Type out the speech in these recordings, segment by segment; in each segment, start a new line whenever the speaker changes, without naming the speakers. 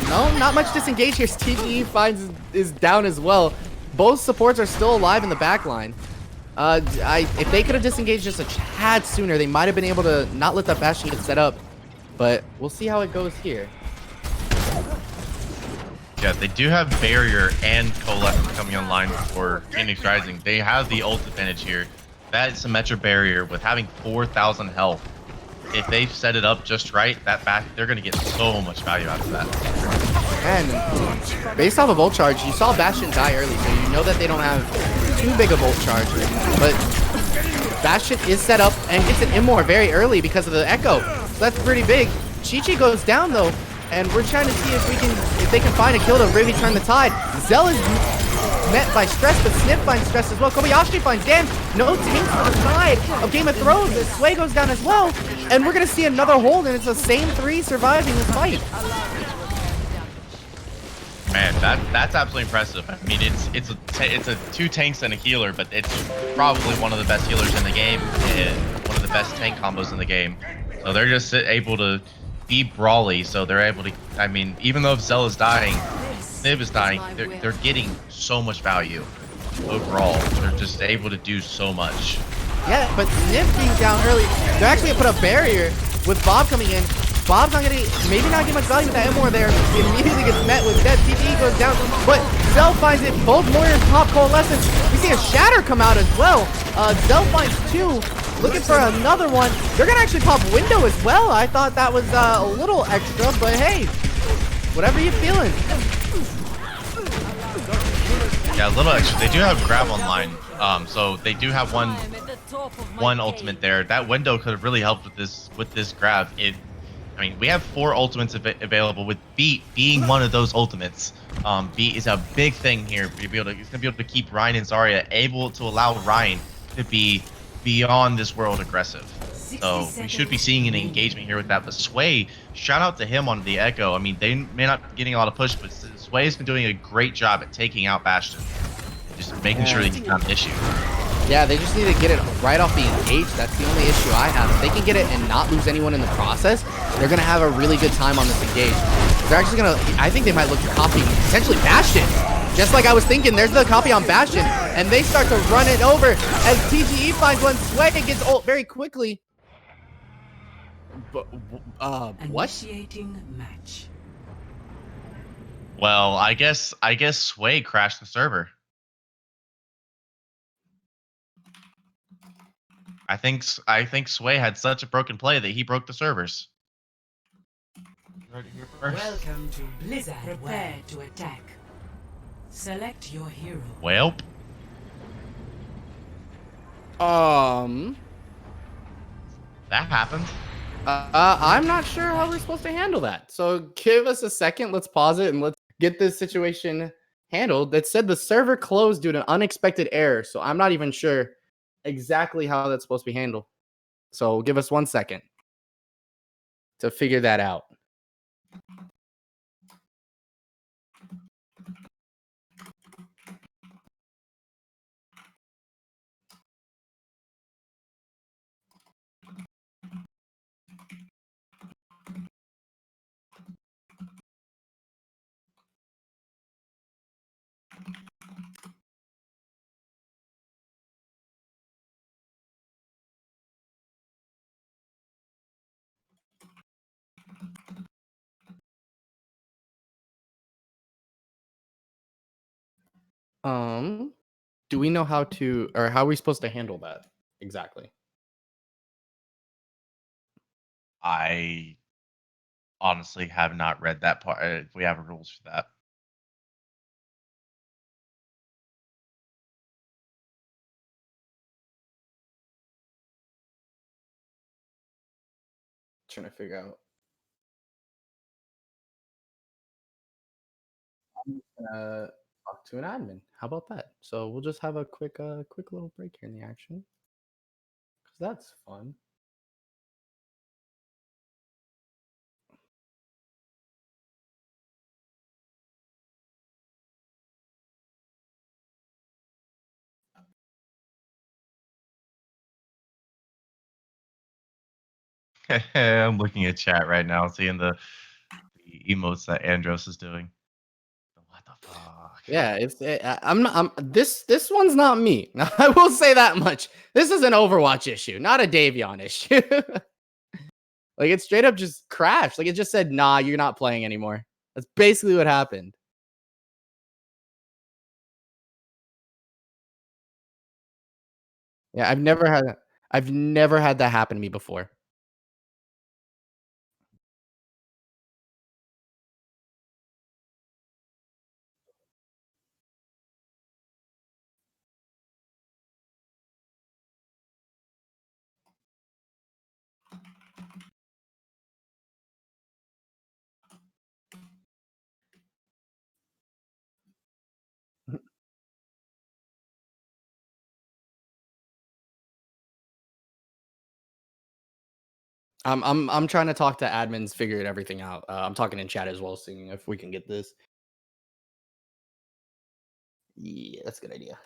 No, not much disengage here. TGE finds is down as well. Both supports are still alive in the back line. If they could have disengaged just a tad sooner, they might have been able to not let that Bastion get set up. But we'll see how it goes here.
Yeah, they do have Barrier and Coalescence coming online for Phoenix Rising. They have the ult advantage here. That Symmetra Barrier with having 4,000 health. If they set it up just right, they're going to get so much value out of that.
And based off of ult charge, you saw Bastion die early, so you know that they don't have too big of ult charge. But Bastion is set up and gets an Immor very early because of the Echo. So that's pretty big. Chi-Chi goes down though, and we're trying to see if they can find a kill to really turn the tide. Zell is met by Stress, but Sniff finds Stress as well. Kobayashi finds Dan. No tanks for the side of Game of Thrones. Sway goes down as well, and we're gonna see another hold, and it's the same three surviving this fight.
Man, that's absolutely impressive. I mean, it's a 2 tanks and a healer, but it's probably one of the best healers in the game and one of the best tank combos in the game. So they're just able to be brawly. So they're able to. I mean, even though if Zell is dying, Sniv is dying, they're getting so much value overall. They're just able to do so much.
Yeah, but Sniff being down early, they're actually gonna put a barrier with Bob coming in. Bob's not gonna maybe not get much value with that Immor there. He immediately gets met with dead. TT goes down, but Zell finds it. Both Warriors pop Coalescence. We see a Shatter come out as well. Zell finds 2, looking for another one. They're gonna actually pop Window as well. I thought that was a little extra, but hey, whatever you feeling.
Yeah, a little extra. They do have Grab online, so they do have one ultimate there. That Window could have really helped with this Grab. I mean, we have 4 ultimates available, with Beat being one of those ultimates. Beat is a big thing here. He's gonna be able to keep Ryan and Zarya able to allow Ryan to be beyond this world aggressive. So we should be seeing an engagement here with that. But Sway, shout out to him on the Echo. I mean, they may not be getting a lot of push, but Sway's been doing a great job at taking out Bastion, just making sure that he's not an issue.
Yeah, they just need to get it right off the engage. That's the only issue I have. If they can get it and not lose anyone in the process, they're going to have a really good time on this engage. They're actually going to, I think they might look to copy potentially Bastion. Just like I was thinking, there's the copy on Bastion, and they start to run it over as TGE finds one. Sway gets ult very quickly. But, what?
Initiating match.
Well, I guess Sway crashed the server. I think Sway had such a broken play that he broke the servers.
Welcome to Blizzard. Prepare to attack. Select your hero.
Well, that happened.
I'm not sure how we're supposed to handle that. So give us a second. Let's pause it and let's get this situation handled. That said the server closed due to an unexpected error. So I'm not even sure exactly how that's supposed to be handled. So give us 1 second to figure that out. Do we know how to, or how are we supposed to handle that exactly?
I honestly have not read that part. If we have rules for that.
Trying to figure out. I'm gonna talk to an admin. How about that? So we'll just have a quick little break here in the action, because that's fun.
I'm looking at chat right now, seeing the emotes that Andros is doing. What the fuck?
Yeah, I'm not. This one's not me. I will say that much. This is an Overwatch issue, not a Davion issue. Like it straight up just crashed. Like it just said, "Nah, you're not playing anymore." That's basically what happened. Yeah, I've never had that happen to me before. I'm trying to talk to admins, figure everything out. I'm talking in chat as well, seeing if we can get this. Yeah, that's a good idea.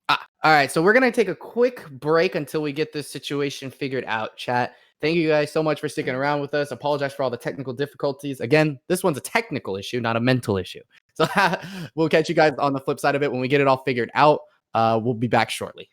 All right, so we're gonna take a quick break until we get this situation figured out. Chat. Thank you guys so much for sticking around with us. Apologize for all the technical difficulties. Again, this one's a technical issue, not a mental issue. So we'll catch you guys on the flip side of it when we get it all figured out. We'll be back shortly.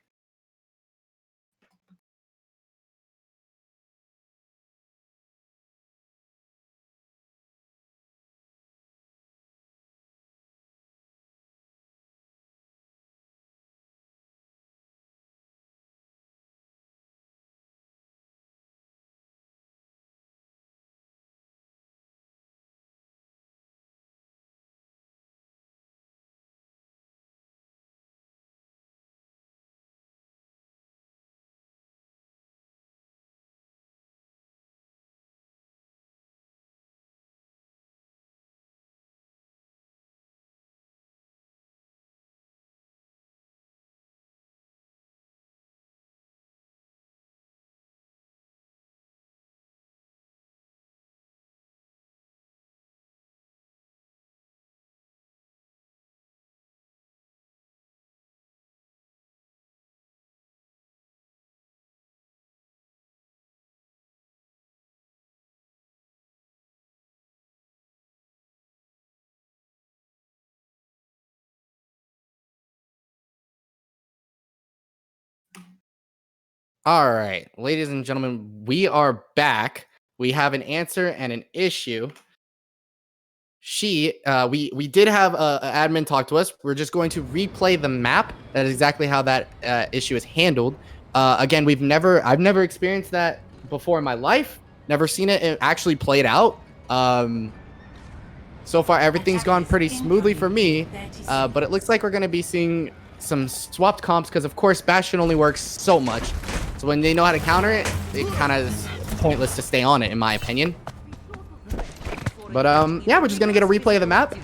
All right, ladies and gentlemen, we are back. We have an answer and an issue. We did have a admin talk to us. We're just going to replay the map. That is exactly how that issue is handled. Again, I've never experienced that before in my life. Never seen it actually played out. So far, everything's gone pretty smoothly for me. But it looks like we're going to be seeing some swapped comps because, of course, Bastion only works so much. So when they know how to counter it, it kind of is pointless to stay on it, in my opinion. But yeah, we're just gonna get a replay of the map.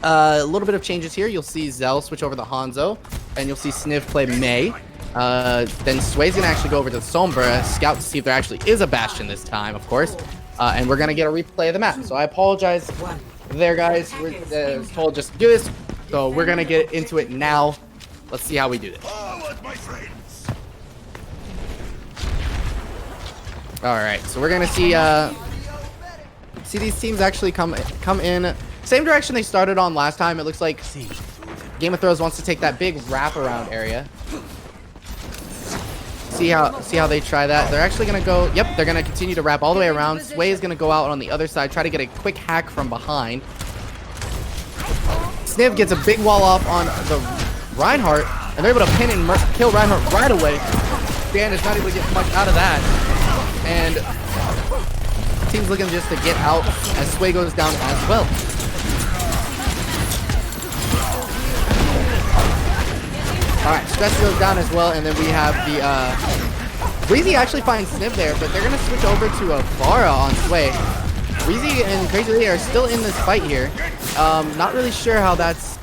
A little bit of changes here. You'll see Zell switch over to Hanzo, and you'll see Sniv play Mei. Then Sway's gonna actually go over to Sombra, scout to see if there actually is a Bastion this time, of course. And we're gonna get a replay of the map. So I apologize there, guys. We're told just to do this, so we're gonna get into it now. Let's see how we do this. All right, so we're gonna see these teams actually come in same direction they started on last time. It looks like Game of Thrones wants to take that big wraparound area. See how they try that. They're actually gonna go. Yep, they're gonna continue to wrap all the way around. Sway is gonna go out on the other side, try to get a quick hack from behind. Sniv gets a big wall off on the Reinhardt, and they're able to pin and kill Reinhardt right away. Dan is not able to get much out of that. And team's looking just to get out as Sway goes down as well. Alright, Stress goes down as well, and then we have the Breezy actually finds Sniv there, but they're gonna switch over to a Vara on Sway. Breezy and Crazy Lee are still in this fight here. Not really sure how it's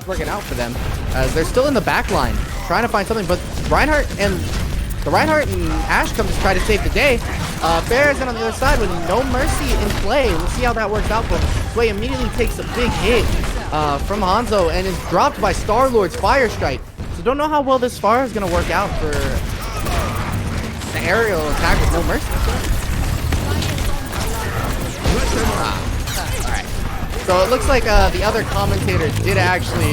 working out for them, as they're still in the back line, trying to find something, but Reinhardt and Ash come to try to save the day. Bear is on the other side with no mercy in play. We'll see how that works out for him. Sway immediately takes a big hit from Hanzo and is dropped by Star-Lord's Fire Strike. So don't know how well this Pharah is going to work out for the aerial attack with no mercy. Alright. So it looks like the other commentator did actually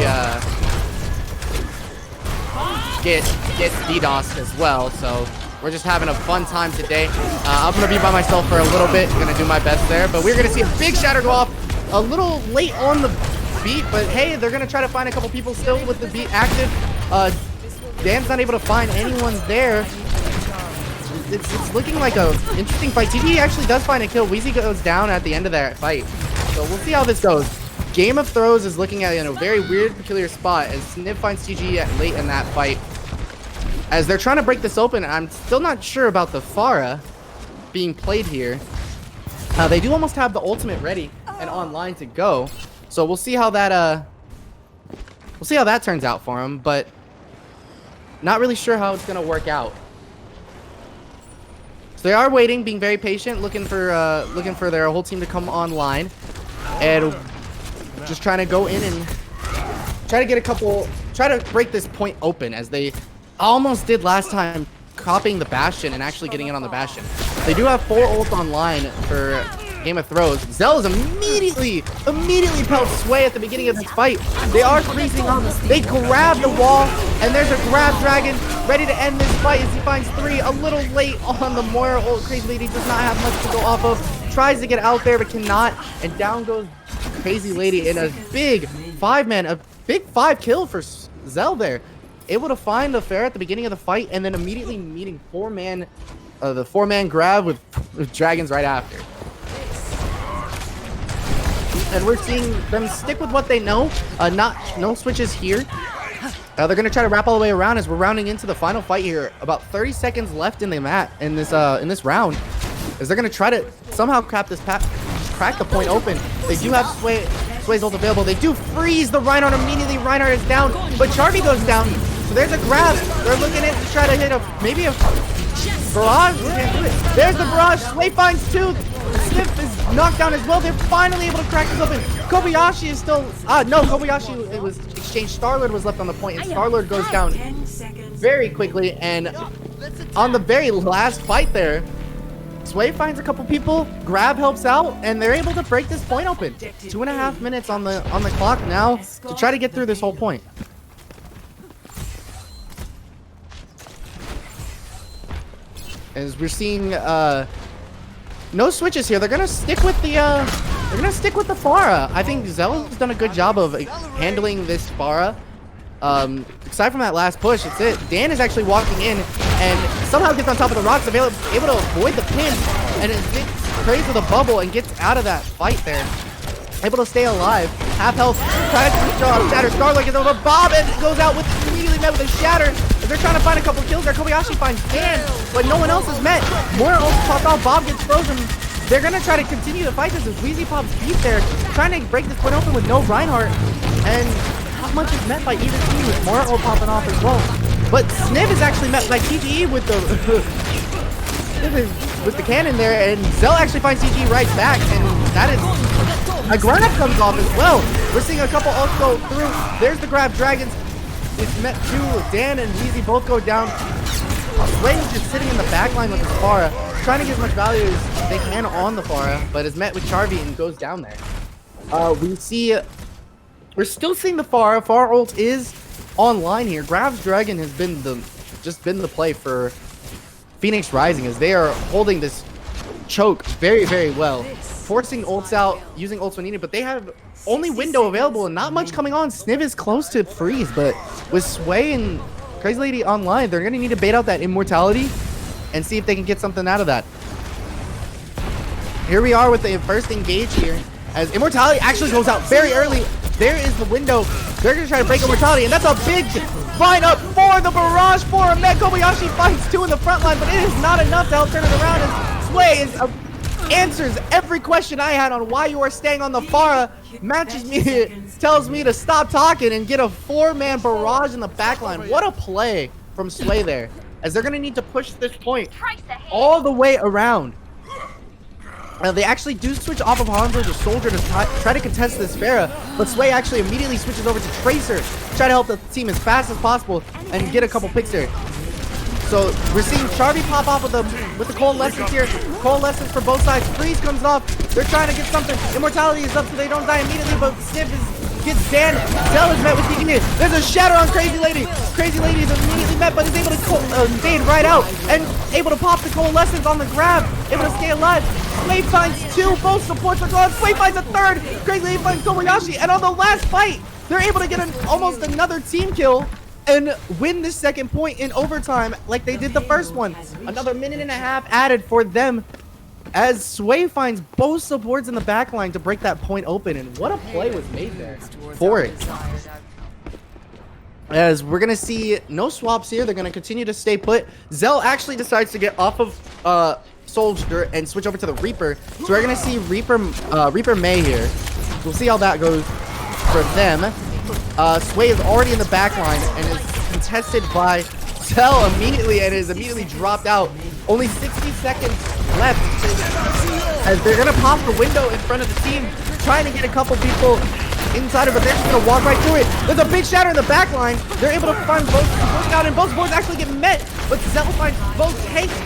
get DDoS as well. So we're just having a fun time today. I'm going to be by myself for a little bit. Going to do my best there. But we're going to see a big shatter go off a little late on the beat. But hey, they're going to try to find a couple people still with the beat active. Dan's not able to find anyone there. It's looking like a interesting fight. TG actually does find a kill. Wheezy goes down at the end of that fight. So we'll see how this goes. Game of Throws is looking at a very weird, peculiar spot as Sniv finds TG late in that fight. As they're trying to break this open, I'm still not sure about the Pharah being played here. They do almost have the ultimate ready and online to go. So we'll see how that turns out for them, but not really sure how it's gonna work out. So they are waiting, being very patient, looking for their whole team to come online, and just trying to go in and try to break this point open as they almost did last time, copying the Bastion and actually getting in on the Bastion. They do have 4 ults online for Game of Throws. Zell is immediately pelts Sway at the beginning of this fight. They are freezing on. They grab the wall, and there's a grab dragon ready to end this fight as he finds 3 a little late on the Moira ult. Crazy Lady does not have much to go off of. Tries to get out there, but cannot. And down goes Crazy Lady in a big 5-man, a big 5 kill for Zell there. Able to find the Pharah at the beginning of the fight, and then immediately meeting the 4-man grab with dragons right after. And we're seeing them stick with what they know. No switches here. They're going to try to wrap all the way around as we're rounding into the final fight here. About 30 seconds left in the in this round. As they're going to try to somehow crack the point open. They do have Sway's ult available. They do freeze the Reinhardt immediately. Reinhardt is down, but Charvy goes down. So there's a grab. They're looking at to try to hit maybe a barrage. There's the barrage. Sway finds 2. Sniff is knocked down as well. They're finally able to crack this open. Kobayashi is still... no, Kobayashi, it was exchanged. Star-Lord was left on the point, and Star-Lord goes down very quickly. And on the very last fight there, Sway finds a couple people, Grab helps out, and they're able to break this point open. 2.5 minutes on the clock now to try to get through this whole point. As we're seeing no switches here. They're gonna stick with the Pharah. I think Zell's done a good job of handling this Pharah. Aside from that last push, it's it. Dan is actually walking in and somehow gets on top of the rocks, able to avoid the pin, and it prays with a bubble and gets out of that fight there. Able to stay alive. Half health. Tries to draw a shatter. Starlight gets over Bob and goes out with immediately met with a shatter. They're trying to find a couple kills there. Kobayashi finds Dan, but no one else is met. More ults pop out. Bob gets frozen. They're gonna try to continue the fight. This is Wheezy Pop's beat there, trying to break this point open with no Reinhardt, and not much is met by either team with more ult popping off as well. But Sniv is actually met by TGE with the cannon there, and Zell actually finds TGE right back, and that is a grab comes off as well. We're seeing a couple ults go through. There's the grab dragons. It's met too. Dan and Wheezy both go down. Sway is just sitting in the back line with the Pharah, trying to get as much value as they can on the Pharah, but is met with Charvy and goes down there. We're still seeing the Pharah. Pharah ult is online here. Grab's Dragon has been the play for Phoenix Rising, as they are holding this choke very, very well. Forcing ults out, using ults when needed, but they have only window available and not much coming on. Sniv is close to freeze, but with Sway and Crazy Lady online, they're going to need to bait out that immortality and see if they can get something out of that. Here we are with the first engage here, as immortality actually goes out very early. There is the window. They're going to try to break immortality, and that's a big lineup for the barrage for Ahmed. Kobayashi finds 2 in the front line, but it is not enough to help turn it around, as Sway answers every question I had on why you are staying on the Pharah, matches me, tells me to stop talking and get a 4-man barrage in the backline. What a play from Sway there, as they're going to need to push this point all the way around. They actually do switch off of Hanzo to Soldier to try to contest this Pharah, but Sway actually immediately switches over to Tracer to try to help the team as fast as possible and get a couple picks here. So we're seeing Charby pop off with the Coalescence here. Coalescence for both sides. Freeze comes off. They're trying to get something. Immortality is up so they don't die immediately, but Sniff gets Dan. Zell is met with DD. There's a shatter on Crazy Lady. Crazy Lady is immediately met, but is able to fade right out and able to pop the Coalescence on the grab. Able to stay alive. Sway finds two. Both supports are gone. Sway finds a third. Crazy Lady finds Kobayashi. And on the last fight, they're able to get almost another team kill and win the second point in overtime like they did the first one. Another minute and a half added for them as Sway finds both supports in the back line to break that point open. And what a play was made there for it. As we're going to see no swaps here. They're going to continue to stay put. Zell actually decides to get off of Soldier and switch over to the Reaper. So we're going to see Reaper May here. We'll see how that goes for them. Sway is already in the back line and is contested by Zell immediately and is immediately dropped out. Only 60 seconds left as they're going to pop the window in front of the team, trying to get a couple people inside it, but they're just going to walk right through it. There's a big shatter in the back line. They're able to find both supports down, and both supports actually get met, but Zell finds both tanks.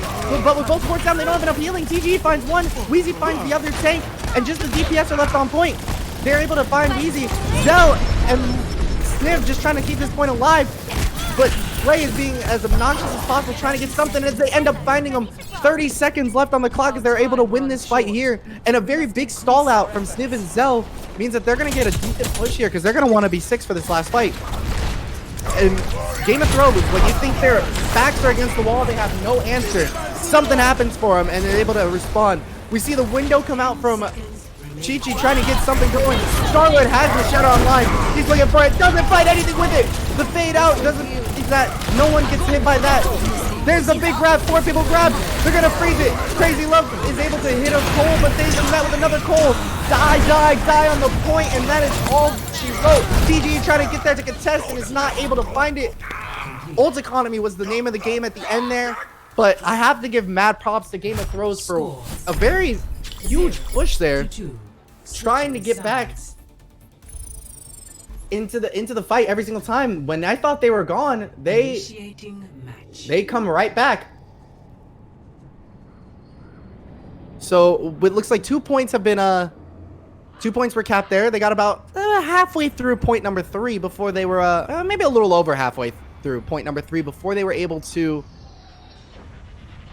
But with both supports down, they don't have enough healing. TG finds one, Wheezy finds the other tank, and just the DPS are left on point. They're able to find Wheezy. Zell and Sniv just trying to keep this point alive, but Sway is being as obnoxious as possible, trying to get something as they end up finding him. 30 seconds left on the clock as they're able to win this fight here, and a very big stall out from Sniv and Zell means that they're going to get a decent push here because they're going to want to be 6 for this last fight. And Game of Thrones, when you think their backs are against the wall, they have no answer. Something happens for them and they're able to respond. We see the window come out from Chi-Chi trying to get something going. Star-Lord has the shadow online. He's looking for it. Doesn't find anything with it. The fade out doesn't. Is that no one gets hit by that? There's a big grab. 4 people grab. They're gonna freeze it. Crazy Love is able to hit a Cole, but they just met with another Cole. Die on the point, and that is all she wrote. TG trying to get there to contest and is not able to find it. Ult Economy was the name of the game at the end there, but I have to give mad props to Game of Thrones for a very huge push there, trying to get back into the fight every single time. When I thought they were gone, they come right back. So it looks like 2 points have been 2 points were capped there. They got about halfway through point number 3 before they were maybe a little over halfway through point number 3 before they were able to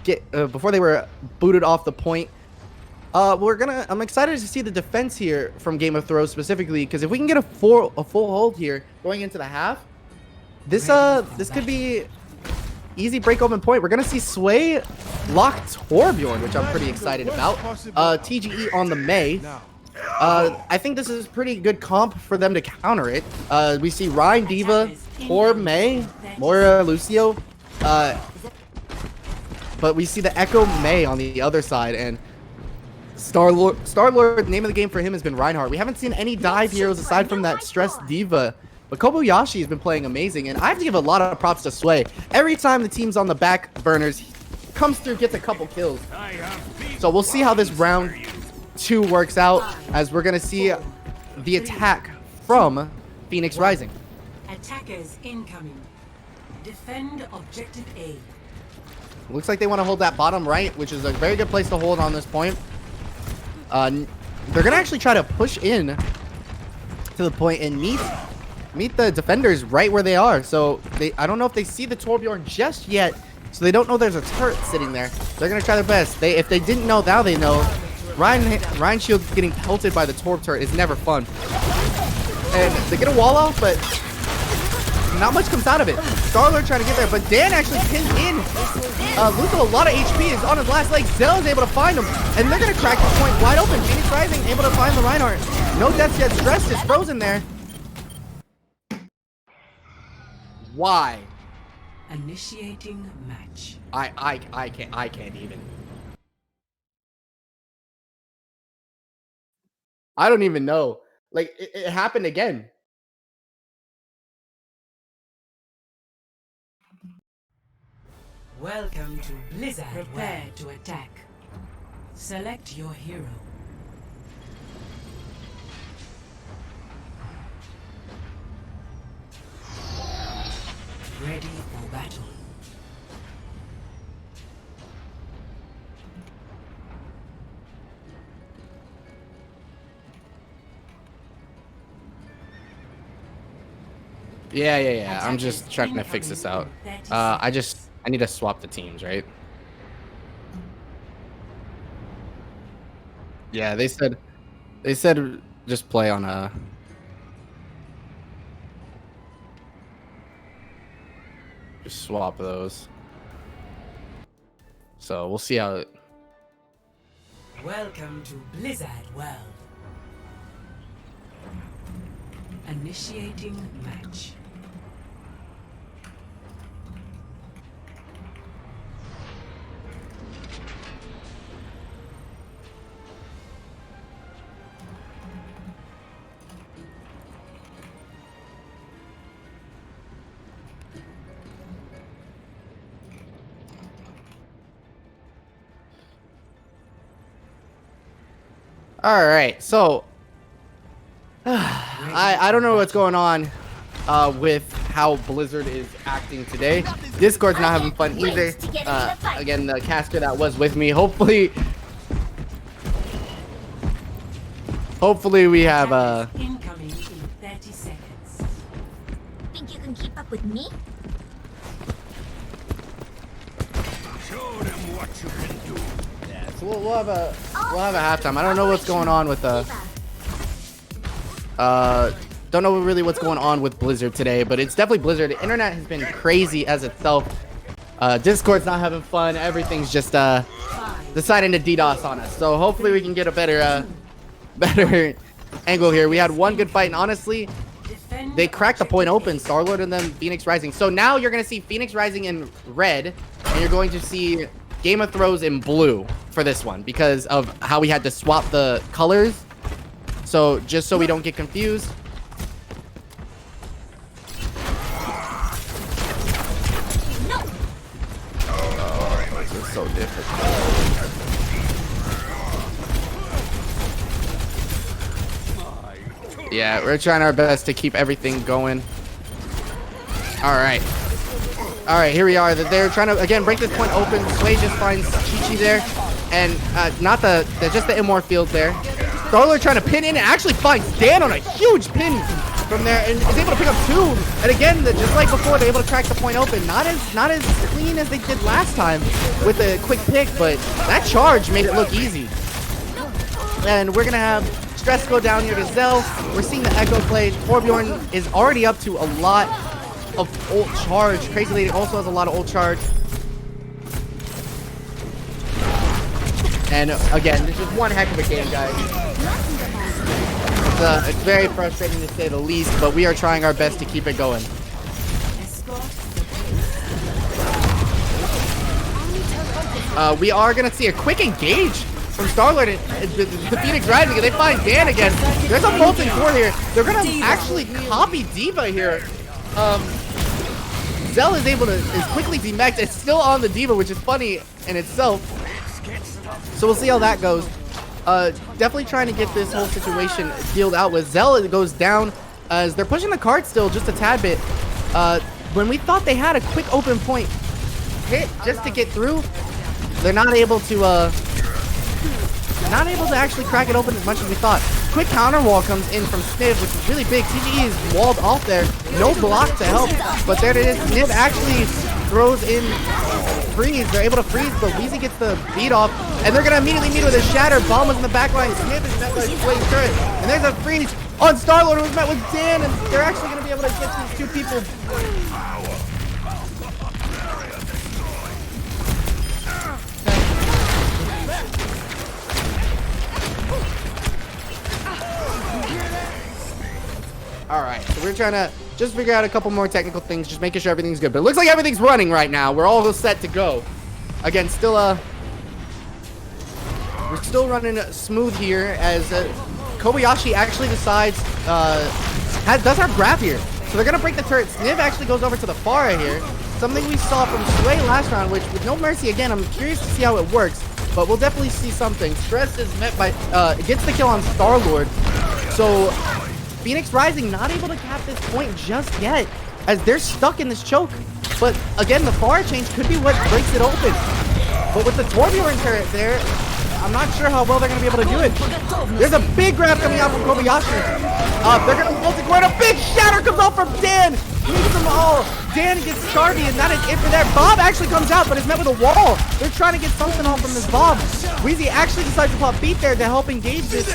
get before they were booted off the point. I'm excited to see the defense here from Game of Thrones specifically, because if we can get a full hold here going into the half, this could be easy break open point. We're gonna see Sway lock Torbjorn, which I'm pretty excited about. TGE on the May. I think this is pretty good comp for them to counter it. We see Ryan, D.Va, Tor, May, Moira, Lucio, but we see the Echo May on the other side, and Star-Lord, the name of the game for him has been Reinhardt. We haven't seen any dive heroes aside from that stressed D.Va. But Kobayashi has been playing amazing, and I have to give a lot of props to Sway. Every time the team's on the back burners, he comes through, gets a couple kills. So we'll see how this round 2 works out, as we're going to see the attack from Phoenix Rising.
Attackers incoming. Defend objective A.
Looks like they want to hold that bottom right, which is a very good place to hold on this point. They're going to actually try to push in to the point and meet the defenders right where they are. So I don't know if they see the Torbjorn just yet, so they don't know there's a turret sitting there. They're going to try their best. If they didn't know, now they know. Ryan Shield getting pelted by the Torb turret is never fun. And they get a wall off, but not much comes out of it. Star-Lord trying to get there, but Dan actually pins in. Loses a lot of HP, is on his last leg. Zell is able to find him, and they're going to crack the point wide open. Phoenix Rising able to find the Reinhardt. No deaths yet. Stress is frozen there. Why?
Initiating match.
I can't even. I don't even know. Like, it happened again.
Welcome to Blizzard. Prepare to attack. Select your hero. Ready for battle.
Yeah. I'm just trying to fix this out. I need to swap the teams, right? Yeah, they said just play on a. Just swap those. So we'll see how it.
Welcome to Blizzard World. Initiating match.
All right, so I don't know what's going on with how Blizzard is acting today. Discord's not having fun either. Again, the caster that was with me. Hopefully we have
Incoming in 30 seconds.
Think you can keep up with me?
Show them what you can do.
so we'll have a halftime. I don't know what's going on with don't know really what's going on with Blizzard today, but it's definitely Blizzard. The internet has been crazy as itself. Discord's not having fun. Everything's just deciding to DDoS on us. So hopefully we can get a better angle here. We had one good fight, and honestly, they cracked the point open. Star-Lord and then Phoenix Rising. So now you're going to see Phoenix Rising in red, and you're going to see Game of Thrones in blue for this one because of how we had to swap the colors. So just so we don't get confused. Oh, this is so difficult. Yeah, we're trying our best to keep everything going. All right, here we are. They're trying to again break this point open. Sway just finds Chi-Chi there, and not just the Immortal field there. Star-Lord trying to pin in and actually finds Dan on a huge pin from there and is able to pick up two. And again, just like before, they're able to crack the point open. Not as clean as they did last time with a quick pick, but that charge made it look easy. And we're gonna have Stress go down here to Zell. We're seeing the Echo play. Torbjorn is already up to a lot of ult charge. Crazy Lady also has a lot of ult charge. And again, this is one heck of a game, guys. It's very frustrating to say the least, but we are trying our best to keep it going. We are going to see a quick engage from Star-Lord and the Phoenix Rising, and they find Dan again. There's a molten core here. They're going to actually copy D.Va here. Zell is quickly demexed. It's still on the D.Va, which is funny in itself. So we'll see how that goes. Definitely trying to get this whole situation dealt out with. Zell goes down as they're pushing the card still just a tad bit. When we thought they had a quick open point hit just to get through, they're not able to actually crack it open as much as we thought. Quick counter wall comes in from Sniv, which is really big. TGE is walled off there. No block to help, but there it is. Sniv actually throws in freeze. They're able to freeze, but Weezy gets the beat off, and they're gonna immediately meet with a shatter. Bomb was in the back line. Sniv is met by Sway's turret, and there's a freeze on Star-Lord, who was met with Dan, and they're actually gonna be able to get these two people. All right, so we're trying to just figure out a couple more technical things, just making sure everything's good. But it looks like everything's running right now. We're all set to go. Again, still we're still running smooth here as Kobayashi actually decides does have grab here. So they're gonna break the turret. Sniv actually goes over to the Pharah here. Something we saw from Sway last round, which with no mercy again, I'm curious to see how it works. but we'll definitely see something. Stress is met by, gets the kill on Star-Lord. So Phoenix Rising not able to cap this point just yet, as they're stuck in this choke. But again, the far change could be what breaks it open. But with the Torbjorn turret there, I'm not sure how well they're going to be able to do it. There's a big grab coming out from Kobayashi. They're going to multi-core, and a big shatter comes out from Dan. Leaves them all. Dan gets Chardy, and that is it for there. Bob actually comes out, but is met with a wall. They're trying to get something off from this Bob. Wheezy actually decides to pop beat there to help engage this,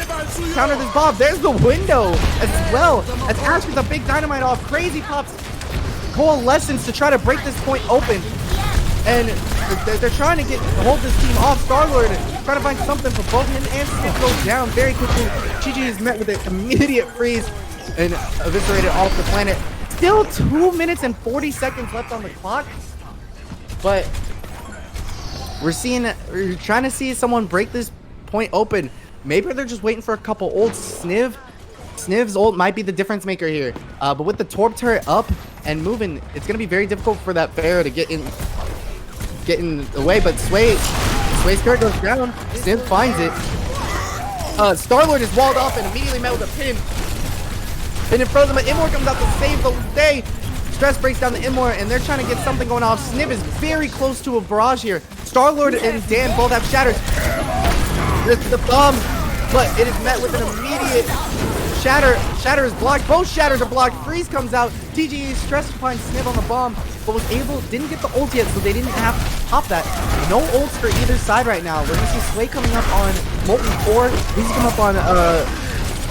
counter this Bob. There's the window as well, as Ash with a big dynamite off. Crazy pops coalescence to try to break this point open. And they're trying to hold this team off. Star-Lord trying to find something for both him and Skip goes down very quickly. Chi-Chi is met with an immediate freeze and eviscerated off the planet. Still 2 minutes and 40 seconds left on the clock. But we're trying to see someone break this point open. Maybe they're just waiting for a couple ults. Sniv's ult might be the difference maker here. But with the Torb turret up and moving, it's going to be very difficult for that Pharaoh to get in the way. But Sway's turret goes down. Sniv finds it. Star-Lord is walled off and immediately met with a pin. Pin in front of them, but Immor comes out to save the day. Stress breaks down the Immor, and they're trying to get something going off. Sniv is very close to a barrage here. Star-Lord and Dan both have shatters. There's the bomb, but it is met with an immediate shatter. Shatter is blocked. Both shatters are blocked. Freeze comes out. TG is stressed to find Sniv on the bomb, but didn't get the ult yet, so they didn't have to pop that. No ults for either side right now. We're gonna see Sway coming up on Molten Core. He's come up on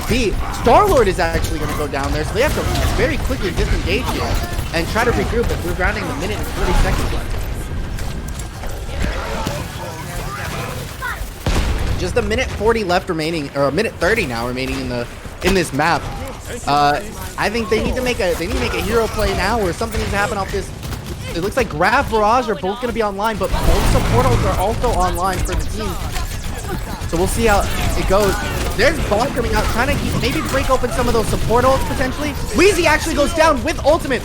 B. Star-Lord is actually going to go down there, so they have to very quickly disengage here and try to regroup it. We're grounding the minute and 40 seconds left. Just a minute 40 left remaining, or a minute 30 now remaining in this map. I think they need to make a hero play now, or something needs to happen off this. It looks like Grav, Barrage are both going to be online, but both support ults are also online for the team. So we'll see how it goes. There's Bob coming out, trying to maybe break open some of those support ults potentially. Wheezy actually goes down with ultimate.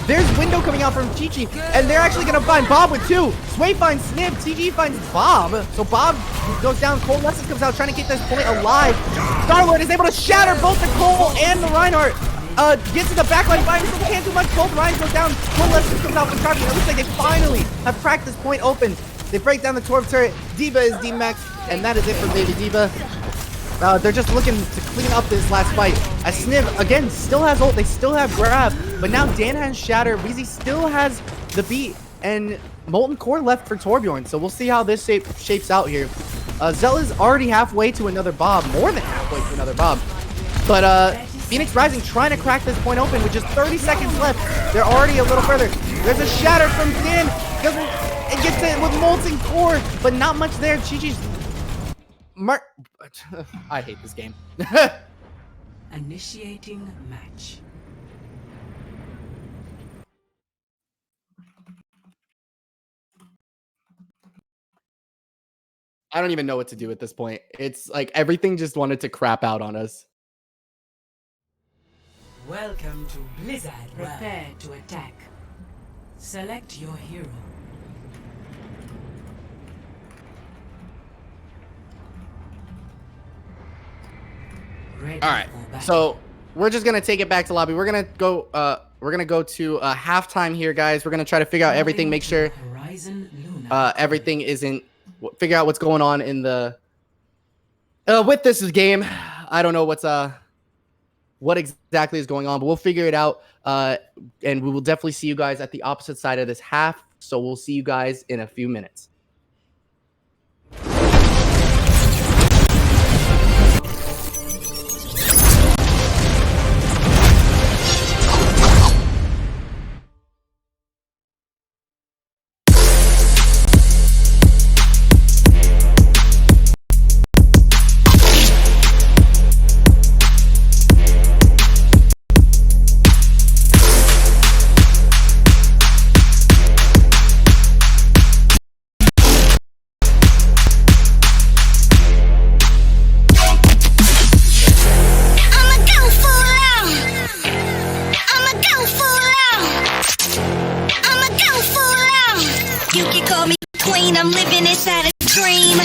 There's Window coming out from Chi-Chi, and they're actually going to find Bob with 2. Sway finds Sniv, TG finds Bob. So Bob goes down, Coalescence comes out, trying to keep this point alive. Star-Lord is able to shatter both the Cole and the Reinhardt. Gets to the backline, finally, so can't do much. Both Ryans go down. Coalescence comes out from Charlie. It looks like they finally have cracked this point open. They break down the Torb turret. Diva is D-Max, and that is it for Baby Diva. They're just looking to clean up this last fight. As Sniv, again, still has ult. They still have grab. But now Dan has Shatter. Weezy still has the beat. And Molten Core left for Torbjorn. So we'll see how this shapes out here. Zella's already halfway to another Bob. More than halfway to another Bob. But Phoenix Rising trying to crack this point open with just 30 seconds left. They're already a little further. There's a Shatter from Dan. It gets it with Molten Core. But not much there. Chi-Chi's... I hate this game.
Initiating match.
I don't even know what to do at this point. It's like everything just wanted to crap out on us.
Welcome to Blizzard. Prepare to attack. Select your hero.
All right, so we're just gonna take it back to lobby. We're gonna go to halftime here, guys. We're gonna try to figure out everything, make sure everything isn't. Figure out what's going on in the with this game. I don't know what exactly is going on, but we'll figure it out. And we will definitely see you guys at the opposite side of this half. So we'll see you guys in a few minutes.
You can call me queen, I'm living inside a dream.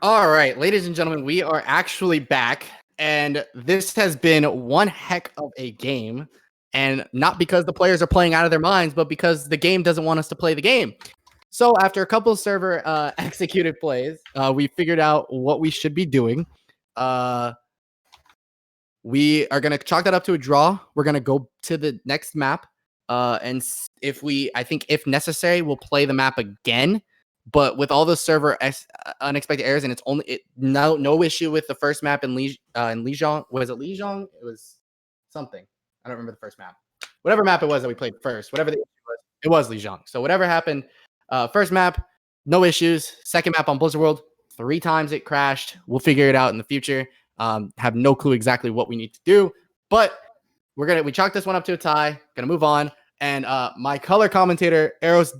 All right, ladies and gentlemen, we are actually back, and this has been one heck of a game. And not because the players are playing out of their minds, but because the game doesn't want us to play the game. So after a couple of server executed plays, we figured out what we should be doing. We are gonna chalk that up to a draw. We're gonna go to the next map, I think if necessary, we'll play the map again. But with all the unexpected errors, and no issue with the first map in Lijiang. Was it Lijiang? It was something. I don't remember the first map. Whatever map it was that we played first, whatever the issue was, it was Lijiang. So whatever happened, first map, no issues. Second map on Blizzard World, 3 times it crashed. We'll figure it out in the future. Have no clue exactly what we need to do, but we chalked this one up to a tie. Gonna move on. And my color commentator Eros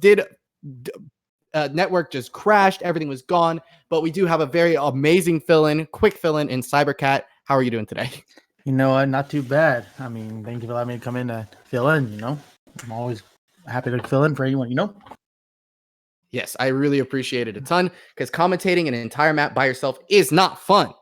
network just crashed. Everything was gone, but we do have a very amazing quick fill-in in Cybercat. How are you doing today?
You know what? Not too bad. I mean, thank you for letting me come in to fill in. You know, I'm always happy to fill in for anyone. You know.
Yes, I really appreciate it a ton because commentating an entire map by yourself is not fun.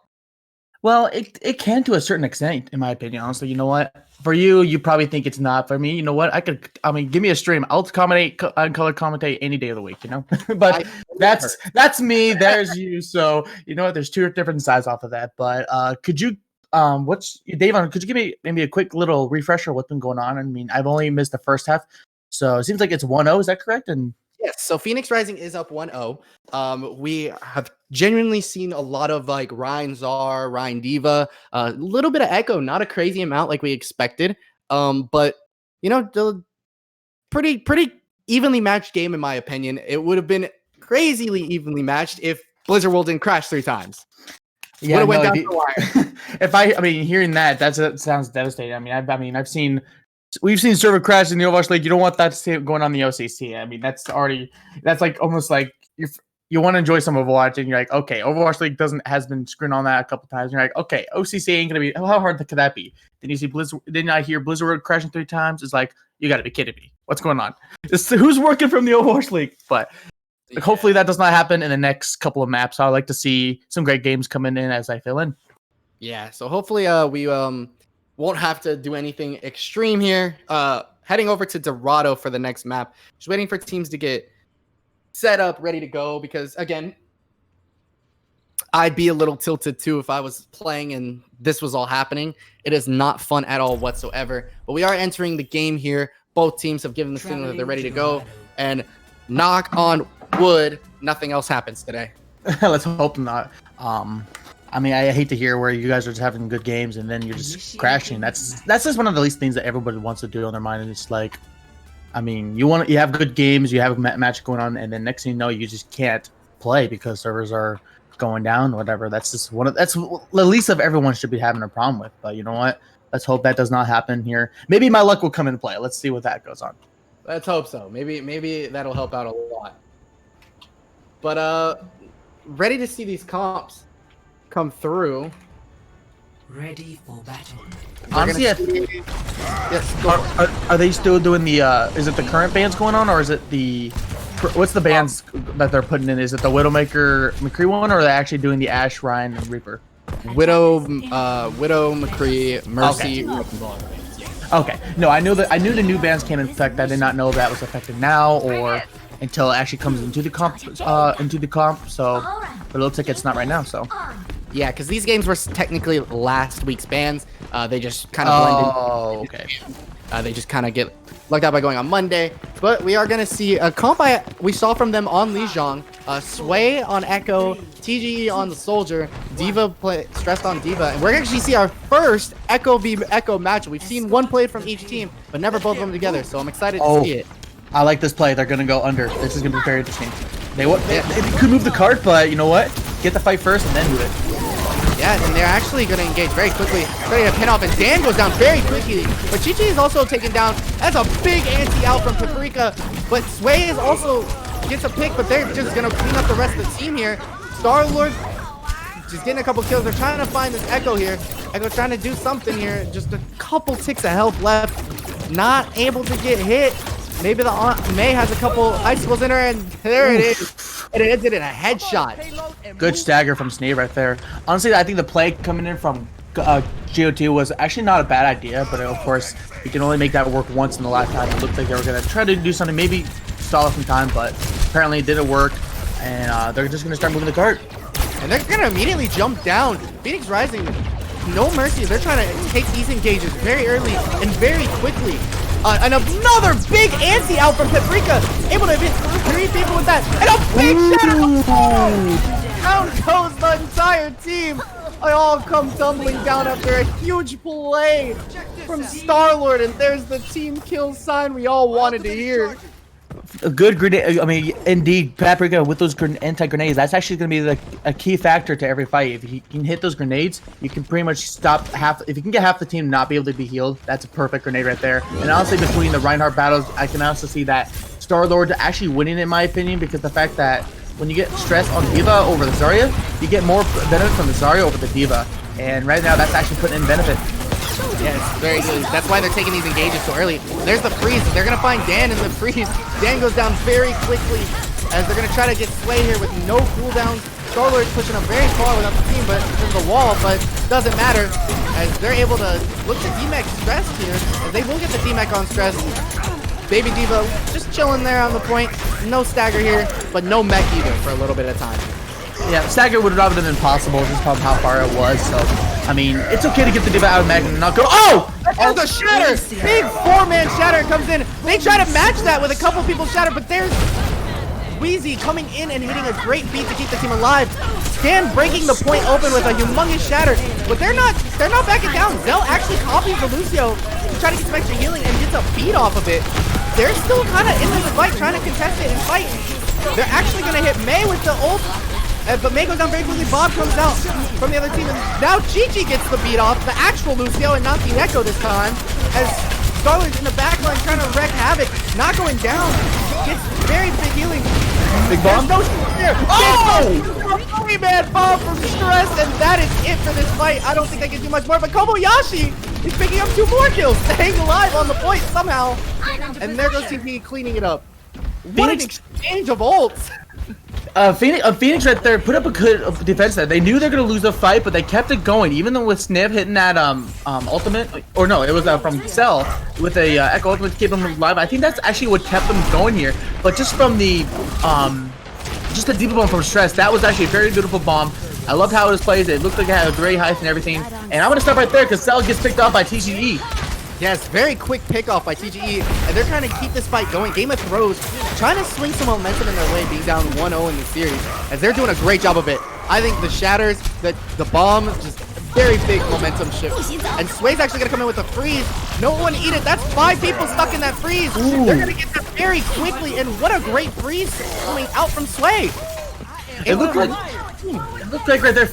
Well, it can to a certain extent, in my opinion. Honestly, you know what? For you probably think it's not. For me, you know what? Give me a stream. I'll color commentate any day of the week. You know, but that's me. There's you. So you know what? There's 2 different sides off of that. But could you, Davon? Could you give me maybe a quick little refresher of what's been going on? I mean, I've only missed the first half, so it seems like it's 1-0. Is that correct? And
yes, so Phoenix Rising is up 1-0. We have genuinely seen a lot of like Ryan Czar, Ryan Diva, a little bit of Echo, not a crazy amount like we expected. But you know, the pretty evenly matched game in my opinion. It would have been crazily evenly matched if Blizzard World didn't crash 3 times.
Yeah, no, down the wire. I mean, hearing that sounds devastating. I mean, we've seen server crash in the Overwatch League. You don't want that to see going on the OCC. I mean, that's like almost like you want to enjoy some Overwatch, and you're like, okay, Overwatch League has been screwing on that a couple times. And you're like, okay, OCC ain't gonna be. How hard could that be? Then you see Blizzard. Then I hear Blizzard World crashing 3 times. It's like, you got to be kidding me. What's going on? Who's working from the Overwatch League? But hopefully that does not happen in the next couple of maps. I would like to see some great games coming in as I fill in.
Yeah, so hopefully we won't have to do anything extreme here. Heading over to Dorado for the next map. Just waiting for teams to get set up, ready to go. Because again, I'd be a little tilted too if I was playing and this was all happening. It is not fun at all whatsoever. But we are entering the game here. Both teams have given the signal that they're ready to go. And knock on wood, nothing else happens today.
Let's hope not. I mean, I hate to hear where you guys are just having good games and then you're just crashing. That's just one of the least things that everybody wants to do on their mind. And it's like, I mean, you have good games, you have a match going on, and then next thing you know, you just can't play because servers are going down, whatever. That's the least of everyone should be having a problem with. But you know what? Let's hope that does not happen here. Maybe my luck will come into play. Let's see what that goes on.
Let's hope so. Maybe that'll help out a lot. But ready to see these comps come through.
Ready for battle.
Honestly, are they still doing the? Is it the current bands going on, or is it what's the bands that they're putting in? Is it the Widowmaker McCree one, or are they actually doing the Ashe, Ryan, and Reaper?
Widow, McCree, Mercy.
Okay. No, I knew the new bands came in effect. I did not know that was effective now or until it actually comes into the comp. So for little tickets, not right now. So.
Yeah, because these games were technically last week's bans. They just kind of blend in.
Oh, okay.
They just kind of get lucked out by going on Monday. But we are going to see a comp we saw from them on Lijiang. Sway on Echo, TGE on the Soldier, Diva stressed on Diva. And we're going to actually see our first Echo v Echo match. We've seen one played from each team, but never both of them together. So I'm excited to see it.
I like this play. They're going to go under. This is going to be very interesting. They could move the card, but you know what? Get the fight first and then move it.
Yeah, and they're actually going to engage very quickly. Starting to pin off, and Dan goes down very quickly. But Chi-Chi is also taken down. That's a big anti-out from Paprika. But Sway is also gets a pick, but they're just going to clean up the rest of the team here. Star-Lord just getting a couple kills. They're trying to find this Echo here. Echo trying to do something here. Just a couple ticks of health left. Not able to get hit. Maybe the Aunt May has a couple icicles in her, and there it is. and it ended in a headshot.
Good stagger from Snave right there. Honestly, I think the play coming in from GOT was actually not a bad idea, but of course, you can only make that work once in the lifetime. It looked like they were going to try to do something, maybe stall it some time, but apparently it didn't work, and they're just going to start moving the cart.
And they're going to immediately jump down. Phoenix Rising, no mercy. They're trying to take these engages very early and very quickly. And another big anti out from Paprika, able to hit 3 people with that, and a big shatter. Down goes the entire team. They all come tumbling down after a huge play from Star-Lord, and there's the team kill sign we all wanted to hear.
A good grenade. I mean, indeed, Paprika with those anti-grenades. That's actually going to be a key factor to every fight. If you can hit those grenades, you can pretty much stop half. If you can get half the team not be able to be healed, that's a perfect grenade right there. And honestly, between the Reinhardt battles, I can also see that Star-Lord actually winning, in my opinion, because the fact that when you get stress on D.Va over the Zarya, you get more benefit from the Zarya over the D.Va. And right now, that's actually putting in benefit.
Yes, very good. That's why they're taking these engages so early. There's the freeze. They're going to find Dan in the freeze. Dan goes down very quickly as they're going to try to get Sway here with no cooldowns. Star-Lord's pushing him very far without the team, but from the wall, but doesn't matter as they're able to look to D-Mech stress here, as they will get the D-Mech on stress. Baby D.Va just chilling there on the point. No stagger here, but no mech either for a little bit of time.
Yeah, stagger would have been impossible just from how far it was. So, I mean, it's okay to get the D.Va out of mech and not go. Oh!
Oh, the shatter! Big 4-man shatter comes in. They try to match that with a couple people shatter, but there's Wheezy coming in and hitting a great beat to keep the team alive. Stan breaking the point open with a humongous shatter, but they're not backing down. Zell actually copies the Lucio to try to get some extra healing and gets a beat off of it. They're still kind of in this fight, trying to contest it and fight. They're actually going to hit Mei with the ult, but Mei goes down very quickly. Bob comes out from the other team, and now Chi-Chi gets the beat off, the actual Lucio and not the Echo this time, as Star-Lord's in the backline trying to wreak havoc, not going down, gets very big healing.
Big bomb?
There's no here. Oh! 3-man bomb from Stress, and that is it for this fight. I don't think they can do much more, but Kobayashi is picking up 2 more kills, staying alive on the point somehow. And there goes TP cleaning it up. What an exchange of ults.
Phoenix right there put up a good defense there. They knew they're going to lose the fight, but they kept it going. Even though with Sniv hitting that ultimate, or no, it was from Cell with a Echo ultimate to keep them alive. I think that's actually what kept them going here. But just from the just the deep bomb from Stress, that was actually a very beautiful bomb. I loved how it was played. It looked like it had a great height and everything. And I'm going to stop right there because Cell gets picked off by TGE.
Yes, very quick pickoff by TGE, and they're trying to keep this fight going. Game of Throws trying to swing some momentum in their way, being down 1-0 in the series, as they're doing a great job of it. I think the shatters, the bomb, just very big momentum shift. And Sway's actually going to come in with a freeze. No one eat it. That's 5 people stuck in that freeze. Ooh. They're going to get that very quickly, and what a great freeze coming out from Sway.
It looked like right there,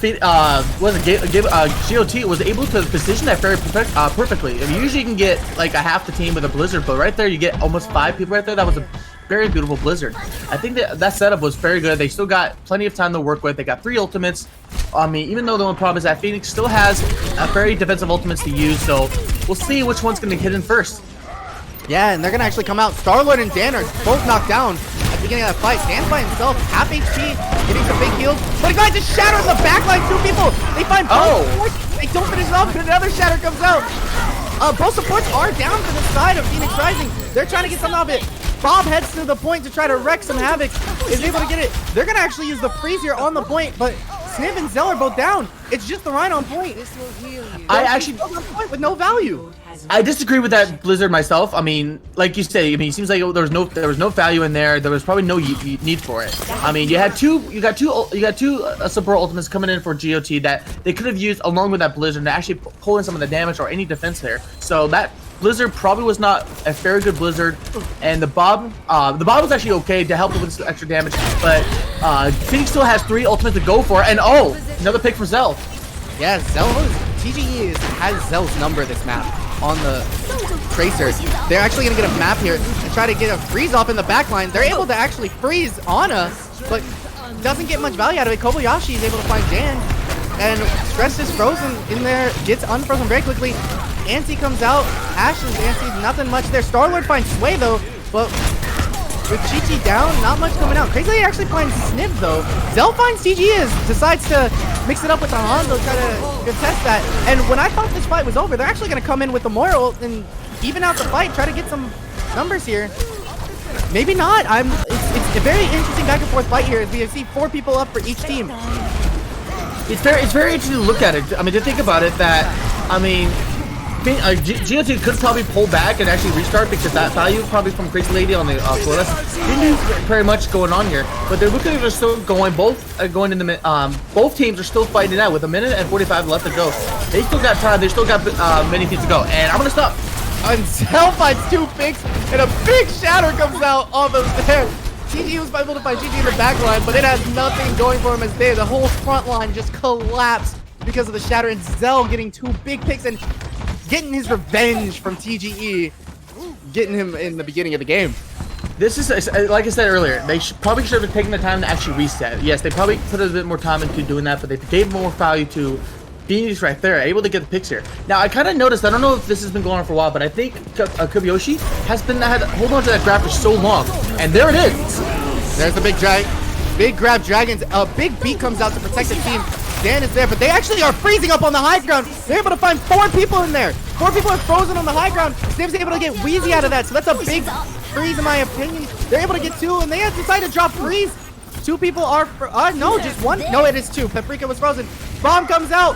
GOT was able to position that very perfectly. I mean, usually you can get like a half the team with a blizzard, but right there you get almost 5 people right there. That was a very beautiful blizzard. I think that setup was very good. They still got plenty of time to work with. They got 3 ultimates. I mean, even though the only problem is that Phoenix still has a very defensive ultimates to use, so we'll see which one's going to hit in first.
Yeah, and they're going to actually come out. Star-Lord and Dan are both knocked down at the beginning of that fight. Dan's by himself, half HP, getting some big heals. But a guy just shatters the backline. 2 people. They find both supports. They don't finish it off, and another shatter comes out. Both supports are down to the side of Phoenix Rising. They're trying to get something out of it. Bob heads to the point to try to wreck some havoc. Is able to get it. They're going to actually use the freeze here on the point, but Sniv and Zell are both down. It's just the Rhine on point. I actually on point with no value.
I disagree with that Blizzard myself. I mean, like you say, I mean, it seems like there was no value in there. There was probably no need for it. I mean, you got two support ultimates coming in for GOT that they could have used along with that Blizzard to actually pull in some of the damage or any defense there. So that Blizzard probably was not a very good Blizzard, and the Bob was actually okay to help with some extra damage, but Phoenix still has 3 ultimates to go for, and oh, another pick for Zell.
Yeah, TGE has Zell's number this map on the Tracers. They're actually going to get a map here and try to get a freeze off in the backline. They're able to actually freeze Ana, but doesn't get much value out of it. Kobayashi is able to find Jan, and Stress is frozen in there, gets unfrozen very quickly. Ansi comes out, Ashes, Ansi, nothing much there. Star-Lord finds Sway though, but with GG down, not much coming out. Crazy Lady actually finds Sniv though. Zell finds TG decides to mix it up with the Hanzo, try to contest that. And when I thought this fight was over, they're actually gonna come in with the Moral and even out the fight, try to get some numbers here. Maybe not. It's a very interesting back and forth fight here. We see 4 people up for each team.
It's very interesting to look at it. I mean, to think about it, that I mean, GOT could probably pull back and actually restart because that value probably from Crazy Lady on the Flawless didn't do very much going on here. But they're looking at they're still going. Both teams are still fighting it out with 1 minute and 45 left to go. They still got time. They still got many teams to go. And I'm gonna stop.
Zell finds 2 picks and a big shatter comes out off of there. TG was able to find GG in the back line, but it has nothing going for him as the whole front line just collapsed because of the shatter, and Zell getting 2 big picks and getting his revenge from TGE, getting him in the beginning of the game.
This is, like I said earlier, they probably should have taken the time to actually reset. Yes, they probably put a bit more time into doing that, but they gave more value to Phoenix right there, able to get the picks here. Now, I kind of noticed, I don't know if this has been going on for a while, but I think Kobayashi has had hold on to that grab for so long. And there it is.
There's the big grab dragons. A big beat comes out to protect the team. Dan is there, but they actually are freezing up on the high ground. They're able to find 4 people in there. 4 people are frozen on the high ground. Sniv's able to get Wheezy out of that, so that's a big freeze in my opinion. They're able to get 2, and they have decided to drop freeze. 2 people are, no, just 1. No, it is 2. Paprika was frozen. Bomb comes out,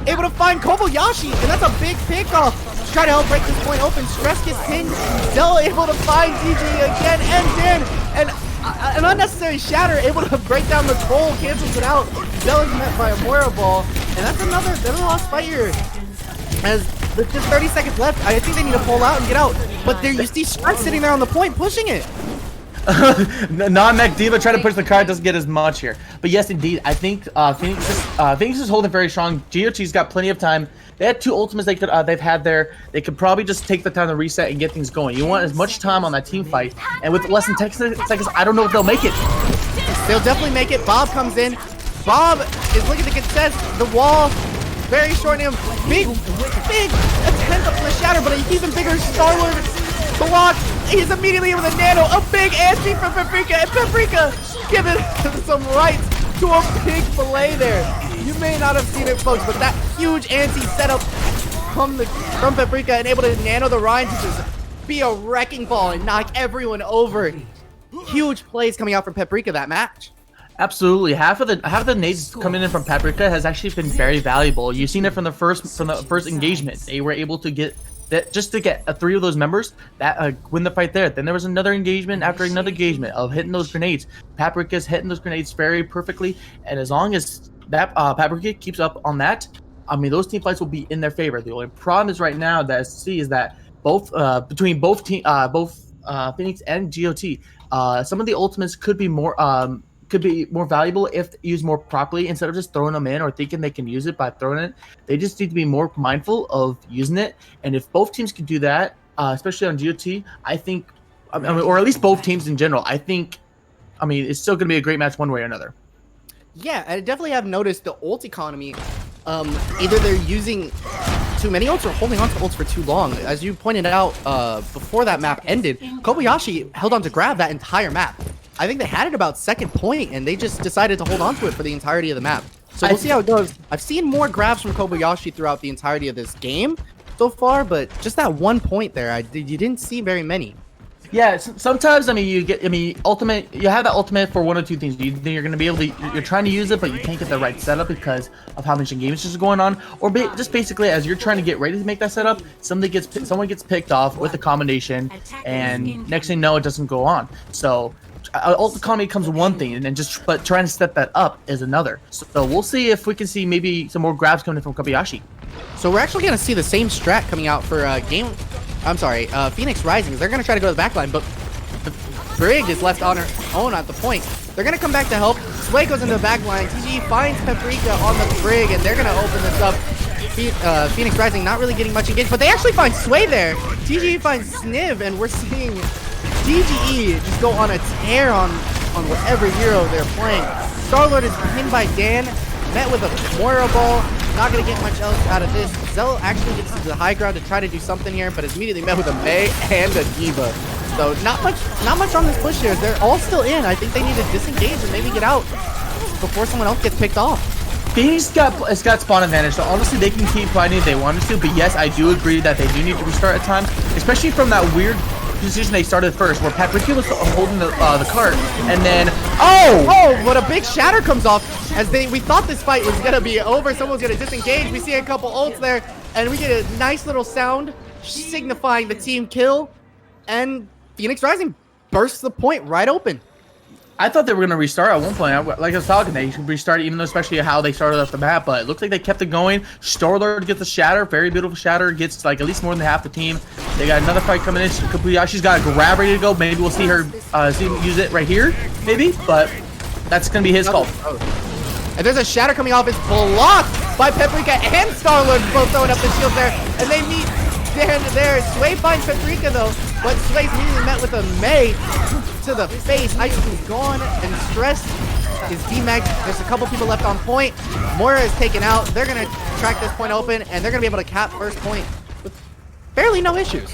able to find Kobayashi, and that's a big pickoff. Try to help break this point open. Stress gets pinned. Zell able to find TG again, and Dan, and an unnecessary shatter, able to break down the troll, cancels it out. Zell is met by a Moira Ball, and that's another lost fight here. As with just 30 seconds left, I think they need to pull out and get out. But there you see Stress sitting there on the point, pushing it.
Non-mech Diva trying to push the card, doesn't get as much here. But yes, indeed, I think Phoenix is holding very strong. GOT's got plenty of time. They had 2 ultimates they've had there. They could probably just take the time to reset and get things going. You want as much time on that team fight, and with less than 10 seconds, I don't know if they'll make it.
They'll definitely make it. Bob comes in. Bob is looking to contest the wall. Very short him. Big attempt up to the shatter, but an even bigger Star-Lord block. He's immediately with a nano. A big anti from Paprika, and Paprika giving some rights to a big fillet there. You may not have seen it, folks, but that huge anti setup from Paprika and able to nano the Ryan to just be a wrecking ball and knock everyone over. Huge plays coming out from Paprika that match.
Absolutely, half of the nades coming in from Paprika has actually been very valuable. You've seen it from the first engagement. They were able to get that just to get 3 of those members that win the fight there. Then there was another engagement after another engagement of hitting those grenades. Paprika's hitting those grenades very perfectly, and as long as that Paprika keeps up on that, I mean, those team fights will be in their favor. The only problem is right now that I see is that between both Phoenix and GOT, some of the ultimates could be more valuable if used more properly instead of just throwing them in or thinking they can use it by throwing it. They just need to be more mindful of using it. And if both teams can do that, especially on GOT, I think, or at least both teams in general, I mean, it's still going to be a great match one way or another.
Yeah, I definitely have noticed the ult economy. Either they're using too many ults or holding on to ults for too long. As you pointed out before that map ended, Kobayashi held on to grab that entire map. I think they had it about second point, and they just decided to hold on to it for the entirety of the map. So we'll see how it goes. I've seen more grabs from Kobayashi throughout the entirety of this game so far, but just that 1 point there, you didn't see very many.
Yeah, sometimes ultimate. You have that ultimate for 1 or 2 things. You're going to be able to. You're trying to use it, but you can't get the right setup because of how much engagement is going on. Or just basically, as you're trying to get ready to make that setup, someone gets picked off with the combination, and next thing you know, it doesn't go on. So ult economy comes one thing, and then but trying to set that up is another. So we'll see if we can see maybe some more grabs coming in from Kobayashi.
So we're actually going to see the same strat coming out for Phoenix Rising. They're going to try to go to the backline, but the Brig is left on her own at the point. They're going to come back to help. Sway goes into the backline. TG finds Paprika on the Brig, and they're going to open this up. Phoenix Rising not really getting much engaged, but they actually find Sway there. TG finds Sniv, and we're seeing DGE just go on a tear on whatever hero they're playing. Star-Lord is pinned by Dan, met with a Moira Ball. Not going to get much else out of this. Zell actually gets to the high ground to try to do something here, but is immediately met with a Mei and a Diva. So not much on this push here. They're all still in. I think they need to disengage and maybe get out before someone else gets picked off.
Phoenix has got spawn advantage, so honestly they can keep fighting if they wanted to, but yes, I do agree that they do need to restart at times, especially from that weird position they started first, where Paprika was holding the cart, and then
but a big shatter comes off as we thought this fight was gonna be over. Someone's gonna disengage. We see a couple ults there, and we get a nice little sound signifying the team kill, and Phoenix Rising bursts the point right open.
I thought they were gonna restart at one point. Like I was talking, they should restart, even though especially how they started off the map. But it looks like they kept it going. Starlord gets a shatter, very beautiful shatter. Gets like at least more than half the team. They got another fight coming in. Kobayashi's got a grab ready to go. Maybe we'll see her use it right here, maybe. But that's gonna be his call.
And there's a shatter coming off. It's blocked by Paprika and Starlord, both throwing up the shields there, and they meet there. Sway finds Paprika though, but Sway's immediately met with a May to the face. Ice is gone, and Stress is demagged. There's a couple people left on point. Moira is taken out. They're gonna track this point open, and they're gonna be able to cap first point with fairly no issues.